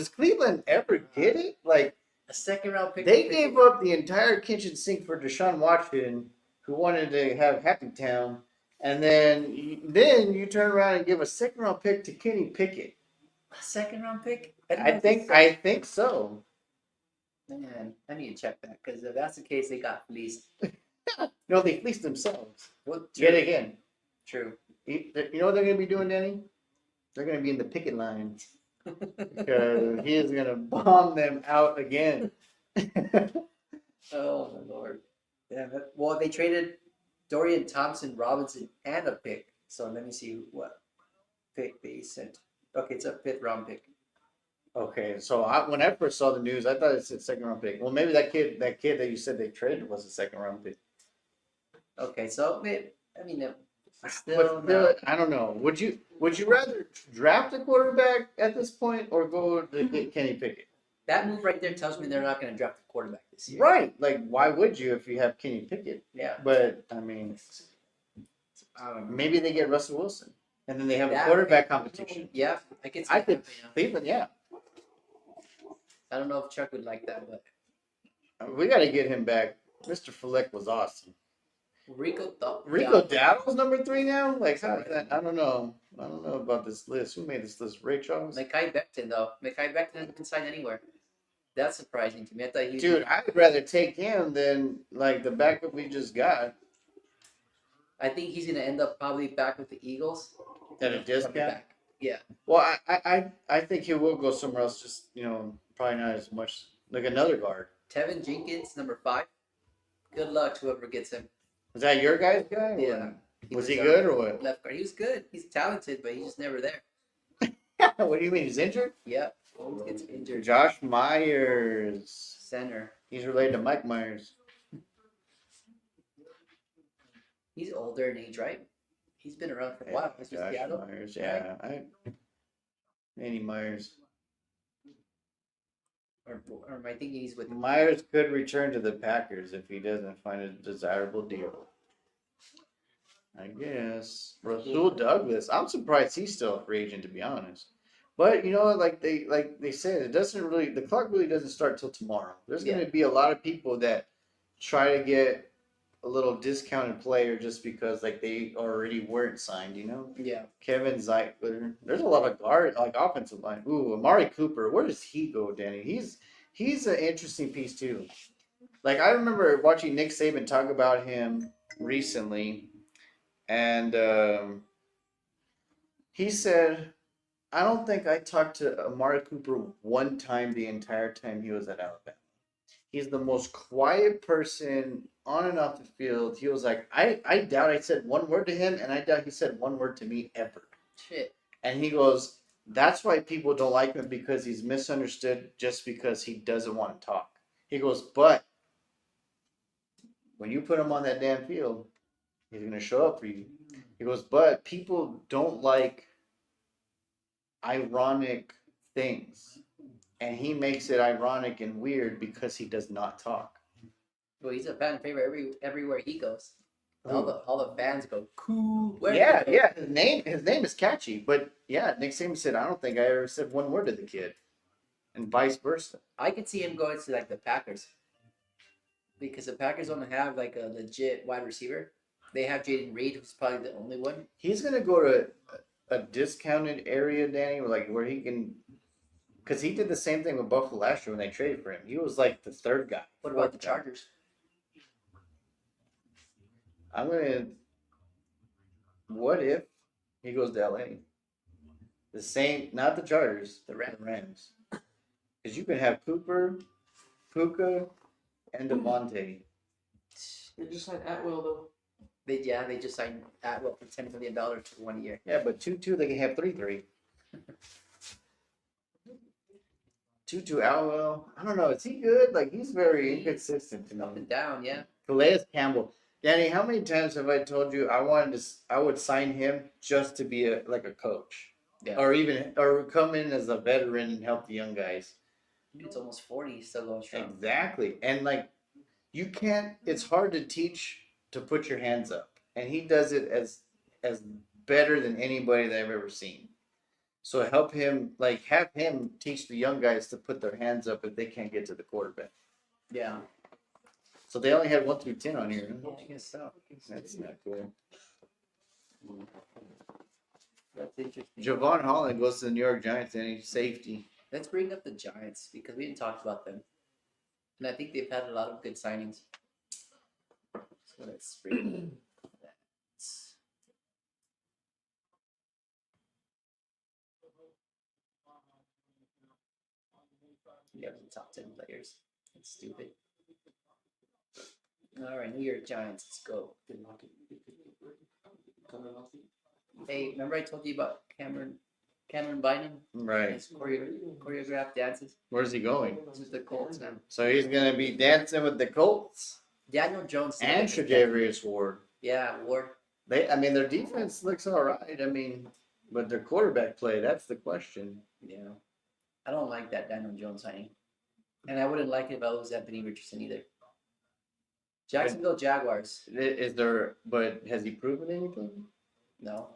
Cleveland ever get it? Like, a second-round pick. they gave up the entire kitchen sink for Deshaun Watson, who wanted to have Happy Town, and then you turn around and give a second-round pick to Kenny Pickett. a second-round pick. I think so. Man, I need to check that because if that's the case, they got fleeced. No, they fleeced themselves. Well, Yet again. True. You know what they're going to be doing, Danny? They're going to be in the picket line because he is going to bomb them out again. Oh my lord. Yeah. Well, they traded Dorian Thompson Robinson and a pick. So let me see what pick they sent. Okay, it's a fifth-round pick. Okay, so when I first saw the news, I thought it said second-round pick. Well, maybe that kid that you said they traded was a second-round pick. Okay, so I mean, But still, I don't know. Would you rather draft a quarterback at this point or go to get Kenny Pickett? that move right there tells me they're not going to draft a quarterback this year. Right. Like, why would you if you have Kenny Pickett? Yeah. But, I mean, I don't know. maybe they get Russell Wilson. And then they have a That- quarterback competition. Yeah, I could see I that could. happening, Cleveland, yeah. I don't know if Chuck would like that, but We got to get him back. Mr. Fleck was awesome. Rico Dowdle's number 3 now? Like, how is that? I don't know. I don't know about this list. Who made this list? Ray Charles? Mekhi Becton, though. Mekhi Becton hasn't been signed anywhere. That's surprising to me. I thought he Dude, I'd rather take him than, like, the backup we just got. I think he's going to end up probably back with the Eagles. At a Probably discount? back. Yeah. Well, I think he will go somewhere else. Just probably not as much like another guard. Tevin Jenkins, number 5. Good luck to whoever gets him. Was that your guy's guy? Yeah. Was he good or what? Left guard. He was good. He's talented, but he's just never there. What do you mean? He's injured? Yep. Always gets injured. Josh Myers. Center. He's related to Mike Myers. He's older in age, right? He's been around for a while. He's with Josh Seattle. Myers. Yeah. Andy Myers. Or am I thinking he's with Myers could return to the Packers if he doesn't find a desirable deal. I guess. Rasul Douglas. I'm surprised he's still a free agent, to be honest. But like they said, it doesn't really. The clock really doesn't start till tomorrow. There's going to be a lot of people that try to get a little discounted player just because they already weren't signed. Yeah. Kevin Zeitler. There's a lot of guard offensive line. Ooh, Amari Cooper. Where does he go, Danny? He's an interesting piece too. Like I remember watching Nick Saban talk about him recently, and he said, "I don't think I talked to Amari Cooper one time the entire time he was at Alabama. He's the most quiet person on and off the field." He was like, I doubt I said one word to him, and I doubt he said one word to me ever. Shit. And he goes, that's why people don't like him, because he's misunderstood just because he doesn't want to talk. He goes, but when you put him on that damn field, he's going to show up for you. He goes, but people don't like ironic things. And he makes it ironic and weird because he does not talk. Well, he's a fan favorite everywhere he goes. All the fans go, cool. Yeah. His name is catchy, but yeah, Nick Saban said, I don't think I ever said one word to the kid, and vice versa. I could see him going to the Packers, because the Packers don't have a legit wide receiver. They have Jaden Reed, who's probably the only one. He's gonna go to a discounted area, Danny, where he can, because he did the same thing with Buffalo last year when they traded for him. He was like the third guy. What about the Chargers? What if he goes to LA? The same, not the Chargers, The Rams. Because you can have Cooper, Puka, and Devontae. They just signed Atwell though. They just signed Atwell for $10 million for 1 year. Yeah, but 2-2, they can have 3-3. 2-2 Alwell. I don't know. Is he good? He's very inconsistent to Up me. and down, yeah. Calais Campbell. Danny, how many times have I told you I would sign him just to be a coach? Yeah. Or come in as a veteran and help the young guys. It's almost 40, he's still going strong. Exactly. And you can't, it's hard to teach to put your hands up. And he does it as better than anybody that I've ever seen. So help him, have him teach the young guys to put their hands up if they can't get to the quarterback. Yeah. So they only had 1 through 10 on here. Yeah, I guess so. That's not cool. That's interesting. Javon Holland goes to the New York Giants and he's safety. Let's bring up the Giants, because we didn't talk about them. And I think they've had a lot of good signings. So let's bring that. We have the top 10 players. That's stupid. All right, New York Giants. Let's go. Hey, remember I told you about Cameron Bynum? Right. His choreographed dances. Where's he going? This is the Colts now. So he's going to be dancing with the Colts Daniel Jones and Tre'Davious Ward. Yeah, Ward. Their defense looks all right. But their quarterback play, that's the question. Yeah. I don't like that Daniel Jones signing. And I wouldn't like it if I was Anthony Richardson either. Jacksonville Jaguars. But has he proven anything? No.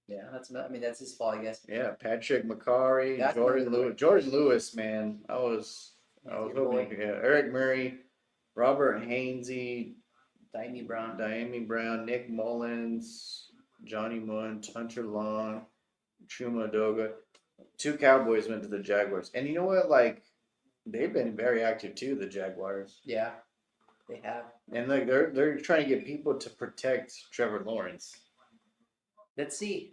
Yeah, that's his fault, I guess. Yeah, Patrick McCarry, That's Jordan another Lewis. Jordan Lewis, man. I was Your hoping. boy. Yeah, Eric Murray, Robert Hainsey, Diami Brown. Diami Brown, Nick Mullins, Johnny Munn, Hunter Long, Chuma Doga. 2 Cowboys went to the Jaguars. And you know what? They've been very active too, the Jaguars. Yeah, they have. And they're trying to get people to protect Trevor Lawrence. Let's see.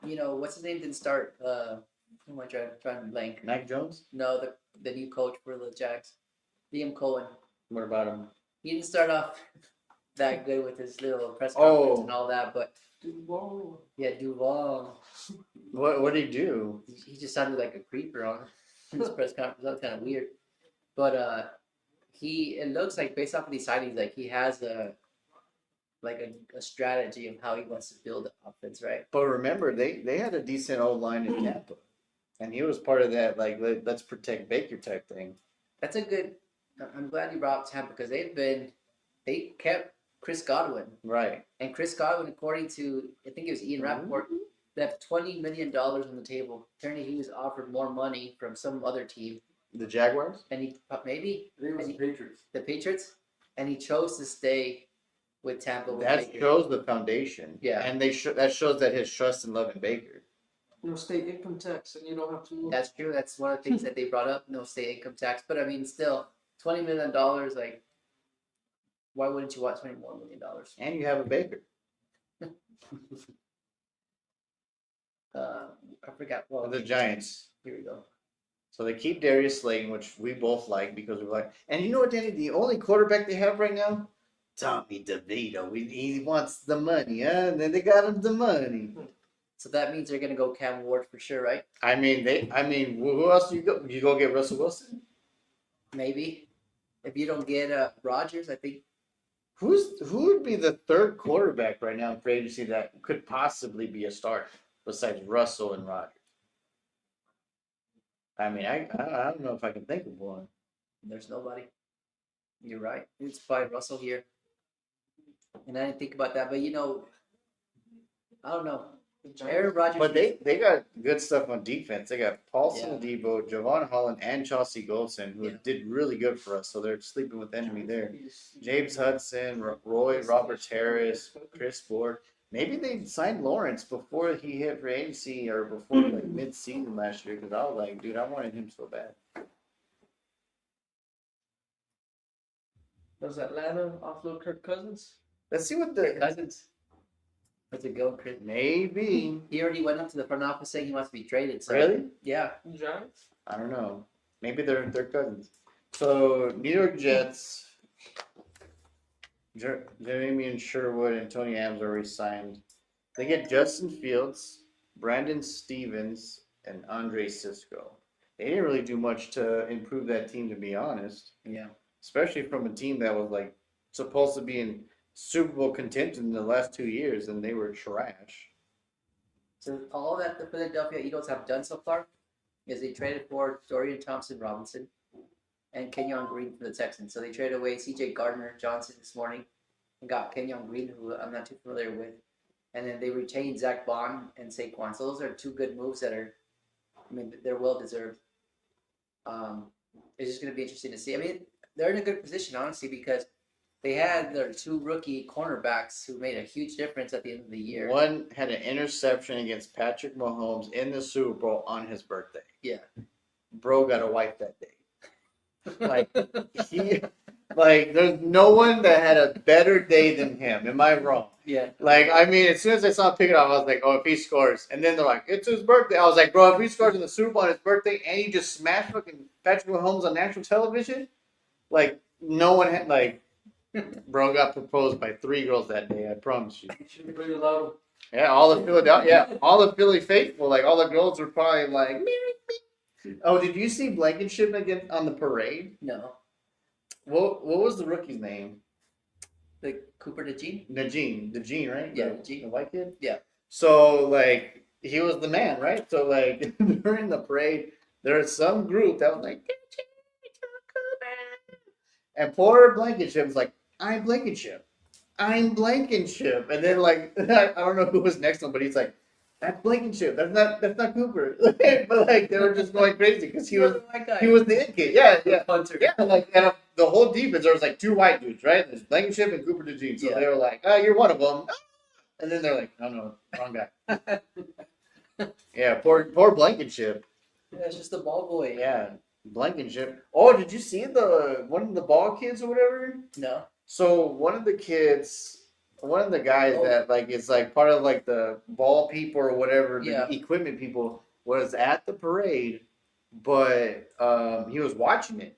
what's his name didn't start. Who am I trying to blank? Mac Jones? No, the new coach for the Jags, Liam Cohen. What about him? He didn't start off that good with his little press conference and all that, but Duval. yeah, Duval. What did he do? He just sounded like a creeper on his press conference. That was kind of weird, but it looks like based off of these sightings, like he has a strategy of how he wants to build the offense, right? But remember, they had a decent old line in Tampa, and he was part of that like let's protect Baker type thing. That's a good. I'm glad you brought up Tampa because they kept Chris Godwin, Right. and Chris Godwin, according to I think it was Ian Rappaport, left $20 million on the table. Apparently, he was offered more money from some other team, The Jaguars? and he maybe I think it was the Patriots. the Patriots, and he chose to stay with Tampa. With That Baker. shows the foundation. Yeah. And that shows that his trust and love in Baker. No state income tax, and you don't have to move. That's true. That's one of the things that they brought up. No state income tax, but I mean, still, $20 million. Like, why wouldn't you want $20 more million? And you have a Baker. I forgot. Well, The Giants. Here we go. So they keep Darius Slayton, which we both like because we like. And you know what, Danny? The only quarterback they have right now, Tommy DeVito. He wants the money, huh? And then they got him the money. So that means they're gonna go Cam Ward for sure, right? I mean, who else do you go? You go get Russell Wilson? Maybe. If you don't get Rodgers, I think Who would be the third quarterback right now in free agency that could possibly be a starter besides Russell and Rodgers? I mean, I don't know if I can think of one. there's nobody. You're right. It's probably Russell here. And I didn't think about that, but I don't know. Aaron Rodgers. But they got good stuff on defense. They got Paulson Yeah. Debo, Javon Holland, and Chauncey Goldson, who Yeah. did really good for us. So they're sleeping with enemy there. James Hudson, Roy Roberts Harris, Chris Ford. Maybe they signed Lawrence before he hit free agency or before like mid-season last year because I was like, dude, I wanted him so bad. Does Atlanta offload Kirk Cousins? Let's see what Kirk the Cousins. What's it go, Chris? maybe. He already went up to the front office saying he wants to be traded. So Really? yeah. Giants? I don't know. Maybe they're cousins. So New York Jets. Damian Sherwood and Tony Adams already signed. They get Justin Fields, Brandon Stevens, and Andre Sisco. They didn't really do much to improve that team, to be honest. Yeah. Especially from a team that was like supposed to be in Super Bowl contention in the last 2 years, and they were trash. So all that the Philadelphia Eagles have done so far is they traded for Dorian Thompson-Robinson and Kenyon Green for the Texans. So they traded away C.J. Gardner-Johnson this morning and got Kenyon Green, who I'm not too familiar with. And then they retained Zach Bond and Saquon. So those are two good moves that are, they're well deserved. It's just going to be interesting to see. I mean, they're in a good position, honestly, because they had their two rookie cornerbacks who made a huge difference at the end of the year. One had an interception against Patrick Mahomes in the Super Bowl on his birthday. Yeah. Bro got a wife that day. There's no one that had a better day than him. Am I wrong? Yeah. As soon as I saw him pick it up, I was like, oh, if he scores. And then they're like, it's his birthday. I was like, bro, if he scores in the Super Bowl on his birthday and he just smashed fucking Patrick Mahomes on national television, no one had, bro got proposed by 3 girls that day, I promise you. Should bring it out. Yeah, all the Philly faithful, all the girls were probably like, "Marry me." Oh, did you see Blankenship again on the parade? No. What was the rookie's name? Like Cooper DeJean? Najee, right? Yeah, the Najee. white kid. Yeah. So he was the man, right? So during the parade, there was some group that was like, and poor Blankenship was like, I'm Blankenship, and then I don't know who was next to him, but he's like, that's Blankenship. That's not Cooper. But they were just going crazy because he was the it kid. Yeah. Hunter. Yeah, and the whole defense, there was 2 white dudes, right? There's Blankenship and Cooper DeJean. So they were like, oh, you're one of them. And then they're like, no, wrong guy. Yeah, poor Blankenship. Yeah, it's just the ball boy. Yeah, Blankenship. Oh, did you see one of the ball kids or whatever? No. So one of the kids, one of the guys that like is like part of like the ball people or whatever, the Yeah. equipment people was at the parade, but he was watching it,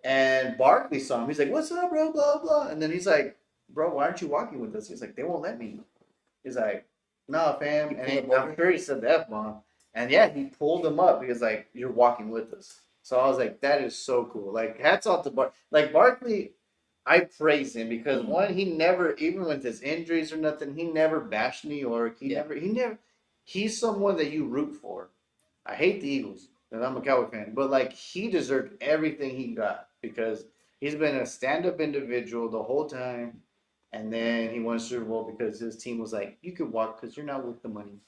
and Barkley saw him. He's like, "What's up, bro?" Blah blah. And then he's like, "Bro, why aren't you walking with us?" He's like, "They won't let me." He's like, "No, fam." He And pulled him I'm over? sure he said the F bomb. And yeah, he pulled him up because like you're walking with us. So I was like, that is so cool. Like hats off to like Barkley. I praise him because one, he never, even with his injuries or nothing, he never bashed New York. Yeah. He never. He's someone that you root for. I hate the Eagles, and I'm a Cowboy fan, but like he deserved everything he got because he's been a stand-up individual the whole time, and then he won a Super Bowl because his team was like, "You could walk because you're not worth the money."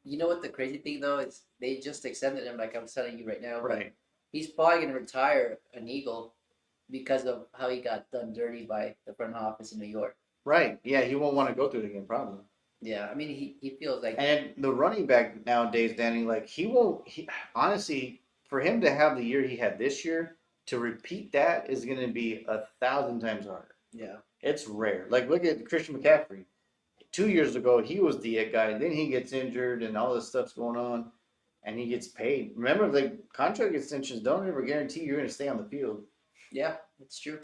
You know what the crazy thing though is they just extended him like I'm telling you right now. but Right. He's probably gonna retire an Eagle because of how he got done dirty by the front office in New York. Right. Yeah, he won't want to go through it again, probably. Yeah, I mean he feels like And the running back nowadays, Danny, like he won't. Honestly, for him to have the year he had this year, to repeat that is going to be 1,000 times harder. yeah. It's rare. Like look at Christian McCaffrey. 2 years ago, he was the it guy. Then he gets injured, and all this stuff's going on, and he gets paid. Remember, the contract extensions don't ever guarantee you're going to stay on the field. Yeah, it's true.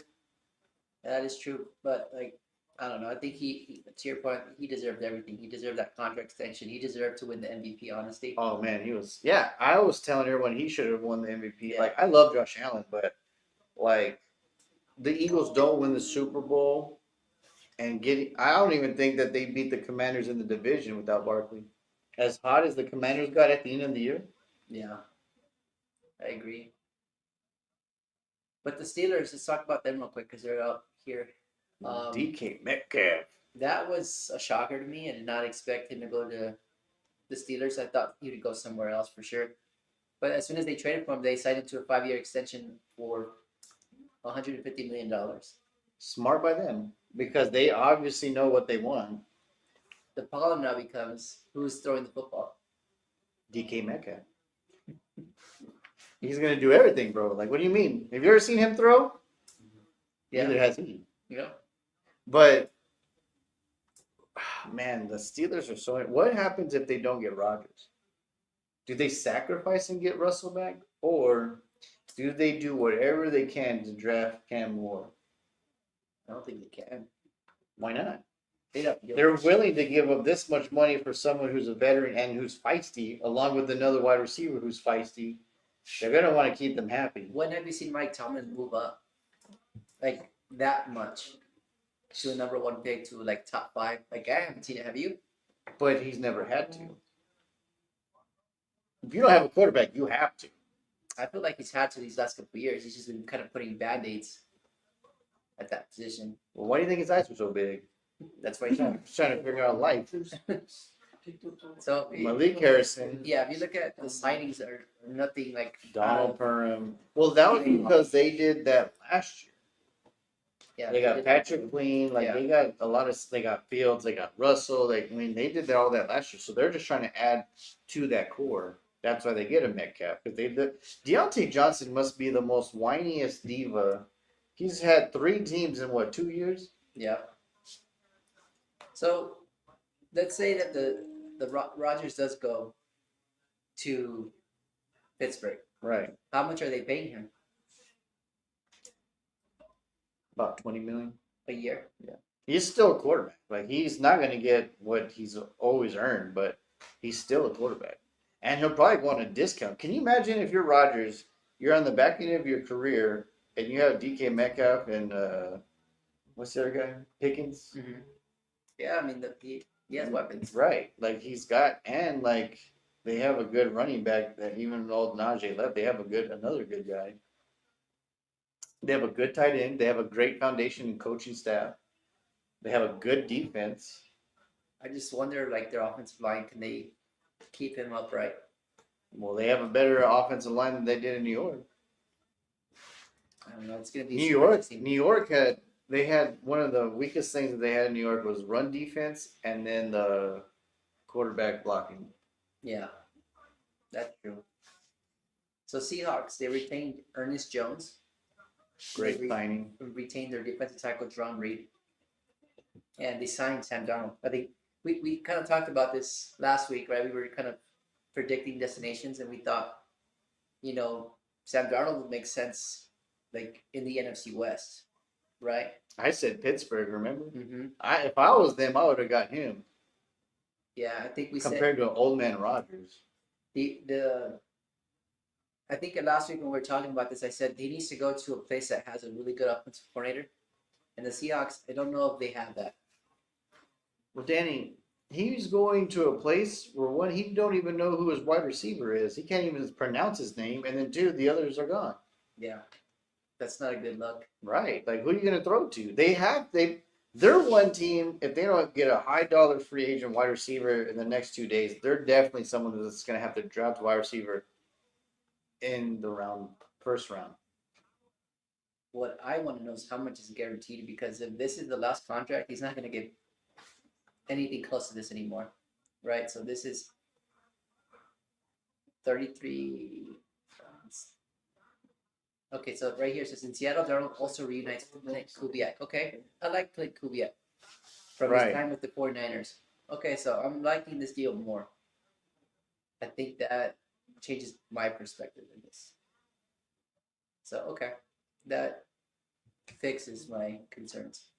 That is true. But like I don't know. I think he to your point, he deserved everything. He deserved that contract extension. He deserved to win the MVP, honestly. Oh man, he was. Yeah, I was telling everyone he should have won the MVP. Yeah. Like I love Josh Allen, but like the Eagles don't win the Super Bowl and I don't even think that they beat the Commanders in the division without Barkley. As hot as the Commanders got at the end of the year. Yeah, I agree. But the Steelers, let's talk about them real quick because they're out here. DK Metcalf. That was a shocker to me. I did not expect him to go to the Steelers. I thought he would go somewhere else for sure. But as soon as they traded for him, they signed him to a 5-year extension for $150 million. Smart by them because they obviously know what they want. The problem now becomes who's throwing the football. DK Metcalf. He's gonna do everything, bro. Like, what do you mean? Have you ever seen him throw? Yeah. Neither has he. You know? But man, the Steelers are so. What happens if they don't get Rodgers? Do they sacrifice and get Russell back, or do they do whatever they can to draft Cam Moore? I don't think they can. Why not? They're They're willing to give up this much money for someone who's a veteran and who's feisty, along with another wide receiver who's feisty. They're gonna want to keep them happy. When have you seen Mike Tomlin move up like that much to a number one pick to like top 5? Like I haven't seen it. Have you? But he's never had to. If you don't have a quarterback, you have to. I feel like he's had to these last couple of years. He's just been kind of putting band-aids at that position. Well, why do you think his eyes were so big? That's why he's not. He's trying to figure out life. So Malik Harrison, yeah, if you look at the signings, are nothing like Donald Perham. Well, that was because they did that last year. Yeah, They got did- Patrick Queen, like Yeah. they got a lot of. They got Fields, they got Russell. They did all that last year, so they're just trying to add to that core. That's why they get a Metcalf because Deontay Johnson must be the most whiniest diva. He's had 3 teams in what 2 years? Yeah. So let's say that the Rodgers does go to Pittsburgh. Right, How much are they paying him about 20 million. a year? He's still a quarterback. Like he's not going to get what he's always earned, but he's still a quarterback, and he'll probably want a discount. Can you imagine if you're Rodgers, you're on the back end of your career, and you have DK Metcalf and what's the other guy, Pickens? Mm-hmm. Yeah, I mean he has weapons. Right, like he's got, and like they have a good running back that even though Najee left, they have another good guy. They have a good tight end. They have a great foundation and coaching staff. They have a good defense. I just wonder, like their offensive line, can they keep him upright? Well, they have a better offensive line than they did in New York. I don't know. It's gonna be New super York, interesting. New York had one of the weakest things that they had in New York was run defense and then the quarterback blocking. Yeah, that's true. So Seahawks, they retained Ernest Jones. Great They signing. retained their defensive tackle John Reed. and they signed Sam Darnold. I think we kind of talked about this last week, right? We were kind of predicting destinations, and we thought, Sam Darnold would make sense, like in the NFC West, right? I said Pittsburgh. Remember? Mm-hmm. If I was them, I would have got him Yeah, I think we said compared to old man Rodgers. the I think last week when we were talking about this, I said he needs to go to a place that has a really good offensive coordinator. And the Seahawks, I don't know if they have that. Well, Danny, he's going to a place where one, he don't even know who his wide receiver is. He can't even pronounce his name, and then two, the others are gone. Yeah, that's not a good look. Right? Like, who are you going to throw to? They're one team. If they don't get a high dollar free agent wide receiver in the next 2 days, they're definitely someone that's going to have to draft wide receiver in the first round. What I want to know is how much is guaranteed, because if this is the last contract, he's not going to get anything close to this anymore, right? So this is 33. Okay, so right here it says in Seattle, Darnold also reunites with Clint Kubiak. Okay, I like Clint Kubiak from his Right. time with the 49ers. Okay, so I'm liking this deal more. I think that changes my perspective in this. So, okay, that fixes my concerns.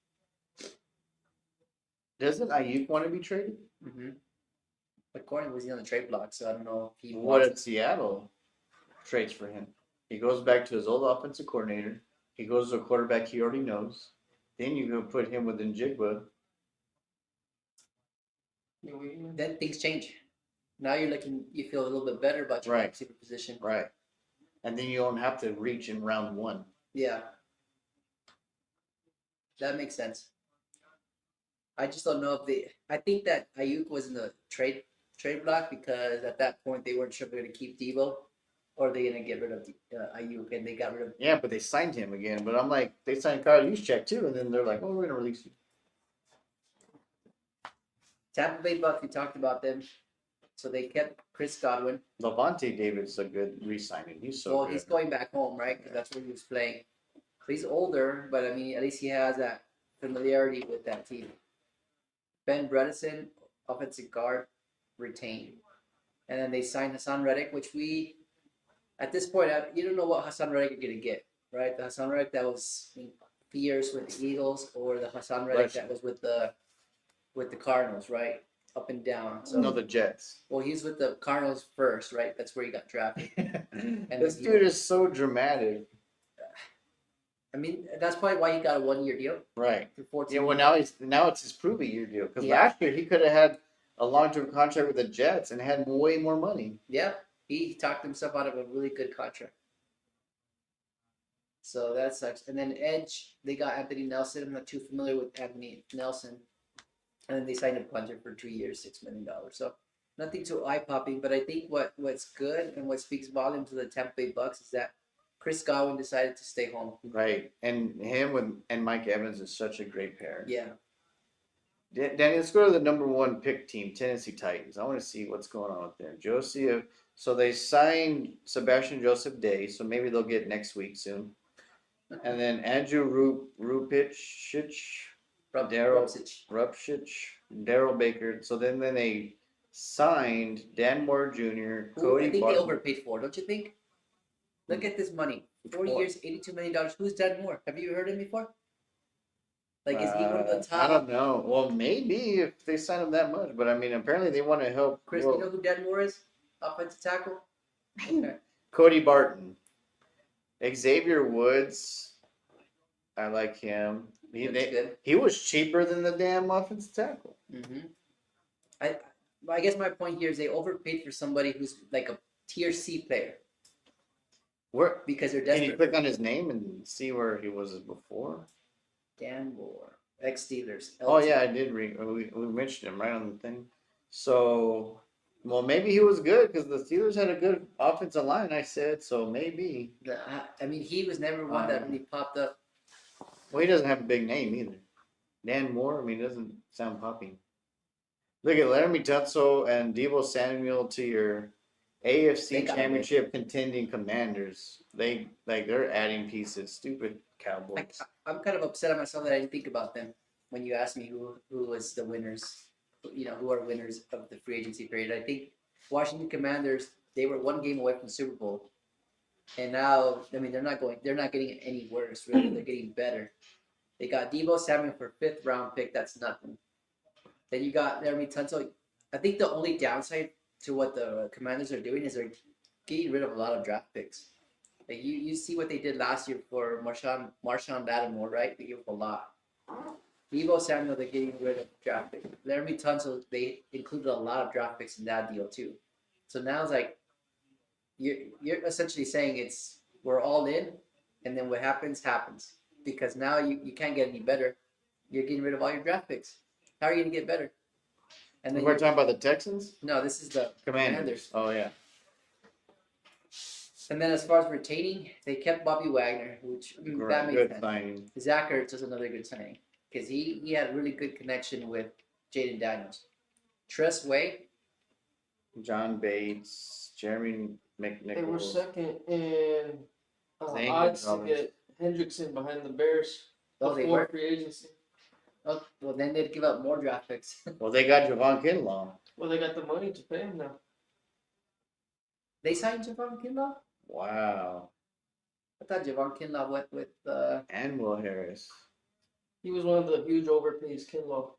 Doesn't Ayuk want to be traded? Mm-hmm. But Gordon was on the trade block, so I don't know if he What wants if Seattle trades for him? He goes back to his old offensive coordinator. He goes to a quarterback he already knows. Then you go put him with Njigba. Then things change. Now you feel a little bit better about your Right. wide receiver position. Right. And then you don't have to reach in round one. Yeah. That makes sense. I just don't know if I think that Ayuk was in the trade block because at that point they weren't sure if they're going to keep Debo or they're going to get rid of Ayuk, and they got rid of. Yeah, but they signed him again. But I'm like, they signed Kyle Juszczyk too, and then they're like, oh, we're going to release you. Tampa Bay Bucks, we talked about them. So they kept Chris Godwin. Levante David's a good re-signing. He's so good. He's going back home, right? Because that's where he was playing. So he's older, but I mean, at least he has that familiarity with that team. Ben Bredesen, offensive guard, retained. And then they signed Hassan Reddick, which at this point, you don't know what Hassan Reddick you're going to get, right? The Hassan Reddick that was years with the Eagles, or the Hassan Reddick that was with the Cardinals, right? Up and down. So no, the Jets. Well, he's with the Cardinals first, right? That's where he got drafted. This dude is so dramatic. I mean, that's probably why he got a 1-year deal. Right. For 14 Yeah, well, now it's his prove-a-year deal. Because Yeah. last year he could have had a long-term contract with the Jets and had way more money. Yeah, he talked himself out of a really good contract. So that sucks. And then Edge, they got Anthony Nelson. I'm not too familiar with Anthony Nelson. And then they signed a punter for 2 years, $6 million. So nothing too eye-popping. But I think what's good and what speaks volumes to the Tampa Bay Bucks is that Chris Godwin decided to stay home. Right. And him and Mike Evans is such a great pair. Yeah. Danny, let's go to the number one pick team, Tennessee Titans. I want to see what's going on with them. Joseph. So they signed Sebastian Joseph Day, so maybe they'll get next week soon. And then Andrew Rupich, Rupchich, Daryl Baker. So then they signed Dan Moore Jr., Cody I think Barton. they overpaid for, don't you think? Look at this money. 4 years, $82 million. Who's Dan Moore? Have you heard him before? Like, is he one of the top? I don't know. Well, maybe if they sign him that much. But, I mean, apparently they want to help. Chris, you know who Dan Moore is? Offensive tackle? Okay. Cody Barton. Xavier Woods. I like him. He was cheaper than the damn offensive tackle. Mm-hmm. I guess my point here is they overpaid for somebody who's like a tier C player. Where? Because they're Can desperate. you click on his name and see where he was before? Dan Moore, ex-Steelers. Oh, yeah, I did read. We mentioned him right on the thing. So, well, maybe he was good because the Steelers had a good offensive line, I said. So maybe. I mean, he was never one that really popped up. Well, he doesn't have a big name either. Dan Moore, I mean, doesn't sound poppy. Look at Laramie Tunsil and Deebo Samuel to your AFC Championship contending Commanders. They're adding pieces. Stupid Cowboys. I'm kind of upset at myself that I didn't think about them. when you asked me who was the winners, who are winners of the free agency period. I think Washington Commanders, they were one game away from the Super Bowl, and now I mean they're not getting any worse. Really, they're getting better. They got Deebo Samuel for 5th round pick. That's nothing. Then you got Laremy Tunsil. I think the only downside to what the Commanders are doing is they're getting rid of a lot of draft picks. Like you see what they did last year for Marshawn Lattimore, right? They gave up a lot. Deebo Samuel, they're getting rid of draft picks. Laremy Tunsil, they included a lot of draft picks in that deal too. So now it's like you're essentially saying we're all in, and then what happens because now you can't get any better. You're getting rid of all your draft picks. How are you gonna get better? And then We're talking about the Texans? no, this is the Commanders. Oh, yeah. And then as far as retaining, they kept Bobby Wagner, which that makes Good sense. signing. Zach Ertz was another good signing because he had a really good connection with Jaden Daniels. Tress Way, John Bates, Jeremy McNichols. They were second in Zane odds to Gonzalez. get Hendrickson behind the Bears they before were. free agency. Oh, well, then they'd give up more draft picks. Well, they got Javon Kinlaw. Well, they got the money to pay him now. They signed Javon Kinlaw? Wow. I thought Javon Kinlaw went with. And Will Harris. He was one of the huge overpays, Kinlaw.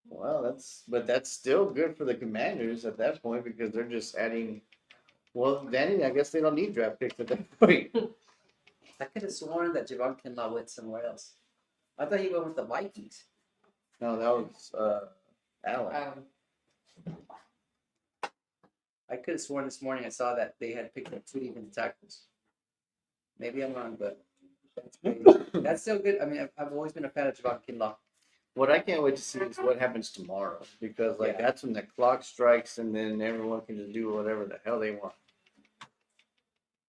Well, that's still good for the Commanders at that point because they're just adding. Well, Danny, I guess they don't need draft picks at that point. I could have sworn that Javon Kinlaw went somewhere else. I thought he went with the Vikings. No, that was Allen. I could have sworn this morning I saw that they had picked up 2 defensive tackles. Maybe I'm wrong, but that's crazy. That's still good. I mean, I've always been a fan of Javon Kinlaw. What I can't wait to see is what happens tomorrow because that's when the clock strikes and then everyone can just do whatever the hell they want.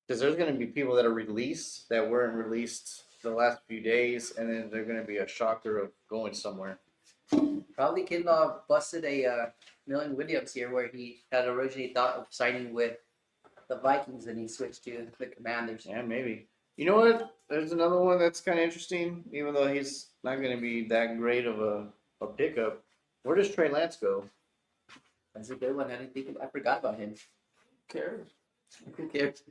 Because there's going to be people that are released that weren't released the last few days, and then they're going to be a shocker of going somewhere. Probably Kinlaw busted a Millen Williams here where he had originally thought of signing with the Vikings and he switched to the Commanders. Yeah, maybe. You know what? There's another one that's kind of interesting, even though he's not going to be that great of a pickup. Where does Trey Lance go? That's a good one. I forgot about him. Who cares? Who cares?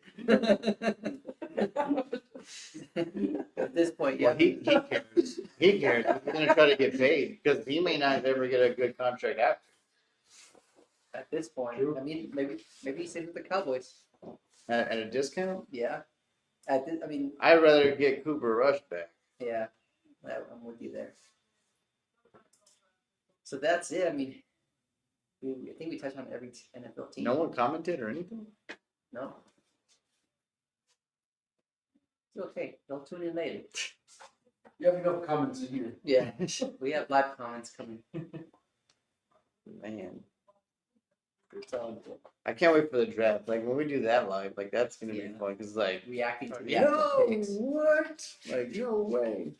At this point, yeah. Well, he cares. He cares. He's going to try to get paid because he may not ever get a good contract after. At this point, True. I mean, maybe he stays with the Cowboys. At a discount? Yeah. I'd rather get Cooper Rush back. Yeah. I'm with you there. So that's it. I mean, I think we touched on every NFL team. No one commented or anything? No. It's okay. They'll tune in later. You have enough comments in here. Yeah. We have live comments coming. Man. It's all good. I can't wait for the draft. Like when we do that live, like that's gonna be Yeah. fun because like Reacting to the no actual picks. what? Like no way.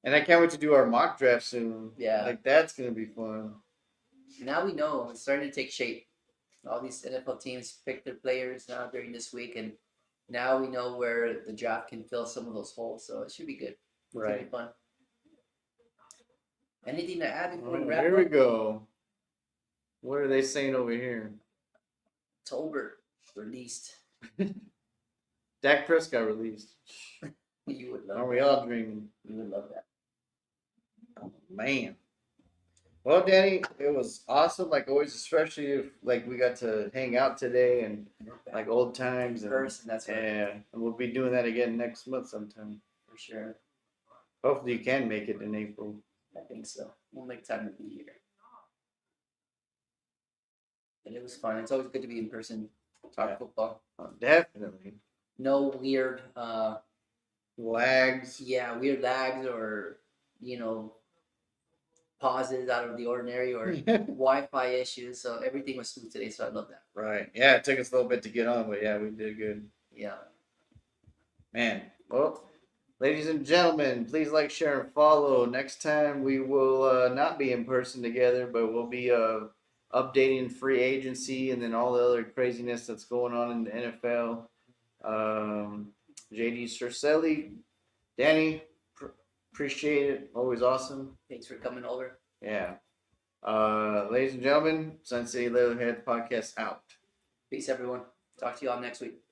And I can't wait to do our mock draft soon. Yeah. Like that's gonna be fun. Now we know it's starting to take shape. All these NFL teams pick their players now during this week, and now we know where the draft can fill some of those holes. So it should be good. It's gonna be fun. Anything to add before we wrap Here we up? go. What are they saying over here? Tolbert released. Dak Prescott released. You would love. Are we all dreaming? You would love that. Oh, man. Well, Danny, it was awesome. Like always, especially if like we got to hang out today and like old times. In And, person, that's right. yeah, and we'll be doing that again next month sometime. For sure. Hopefully, you can make it in April. I think so. We'll make time to be here. And it was fun. It's always good to be in person, talk Yeah. football. Definitely. No weird, Lags. weird lags or, pauses out of the ordinary or Wi-Fi issues. So everything was smooth today. So I love that. Right. Yeah, it took us a little bit to get on, but yeah, we did good. Yeah. Man. Well, ladies and gentlemen, please like, share, and follow. Next time we will not be in person together, but we'll be updating free agency and then all the other craziness that's going on in the NFL. JD Cercelli, Danny, Appreciate it. Always awesome. Thanks for coming over. Yeah. Ladies and gentlemen, Sun City Leatherheads Podcast out. Peace, everyone. Talk to you all next week.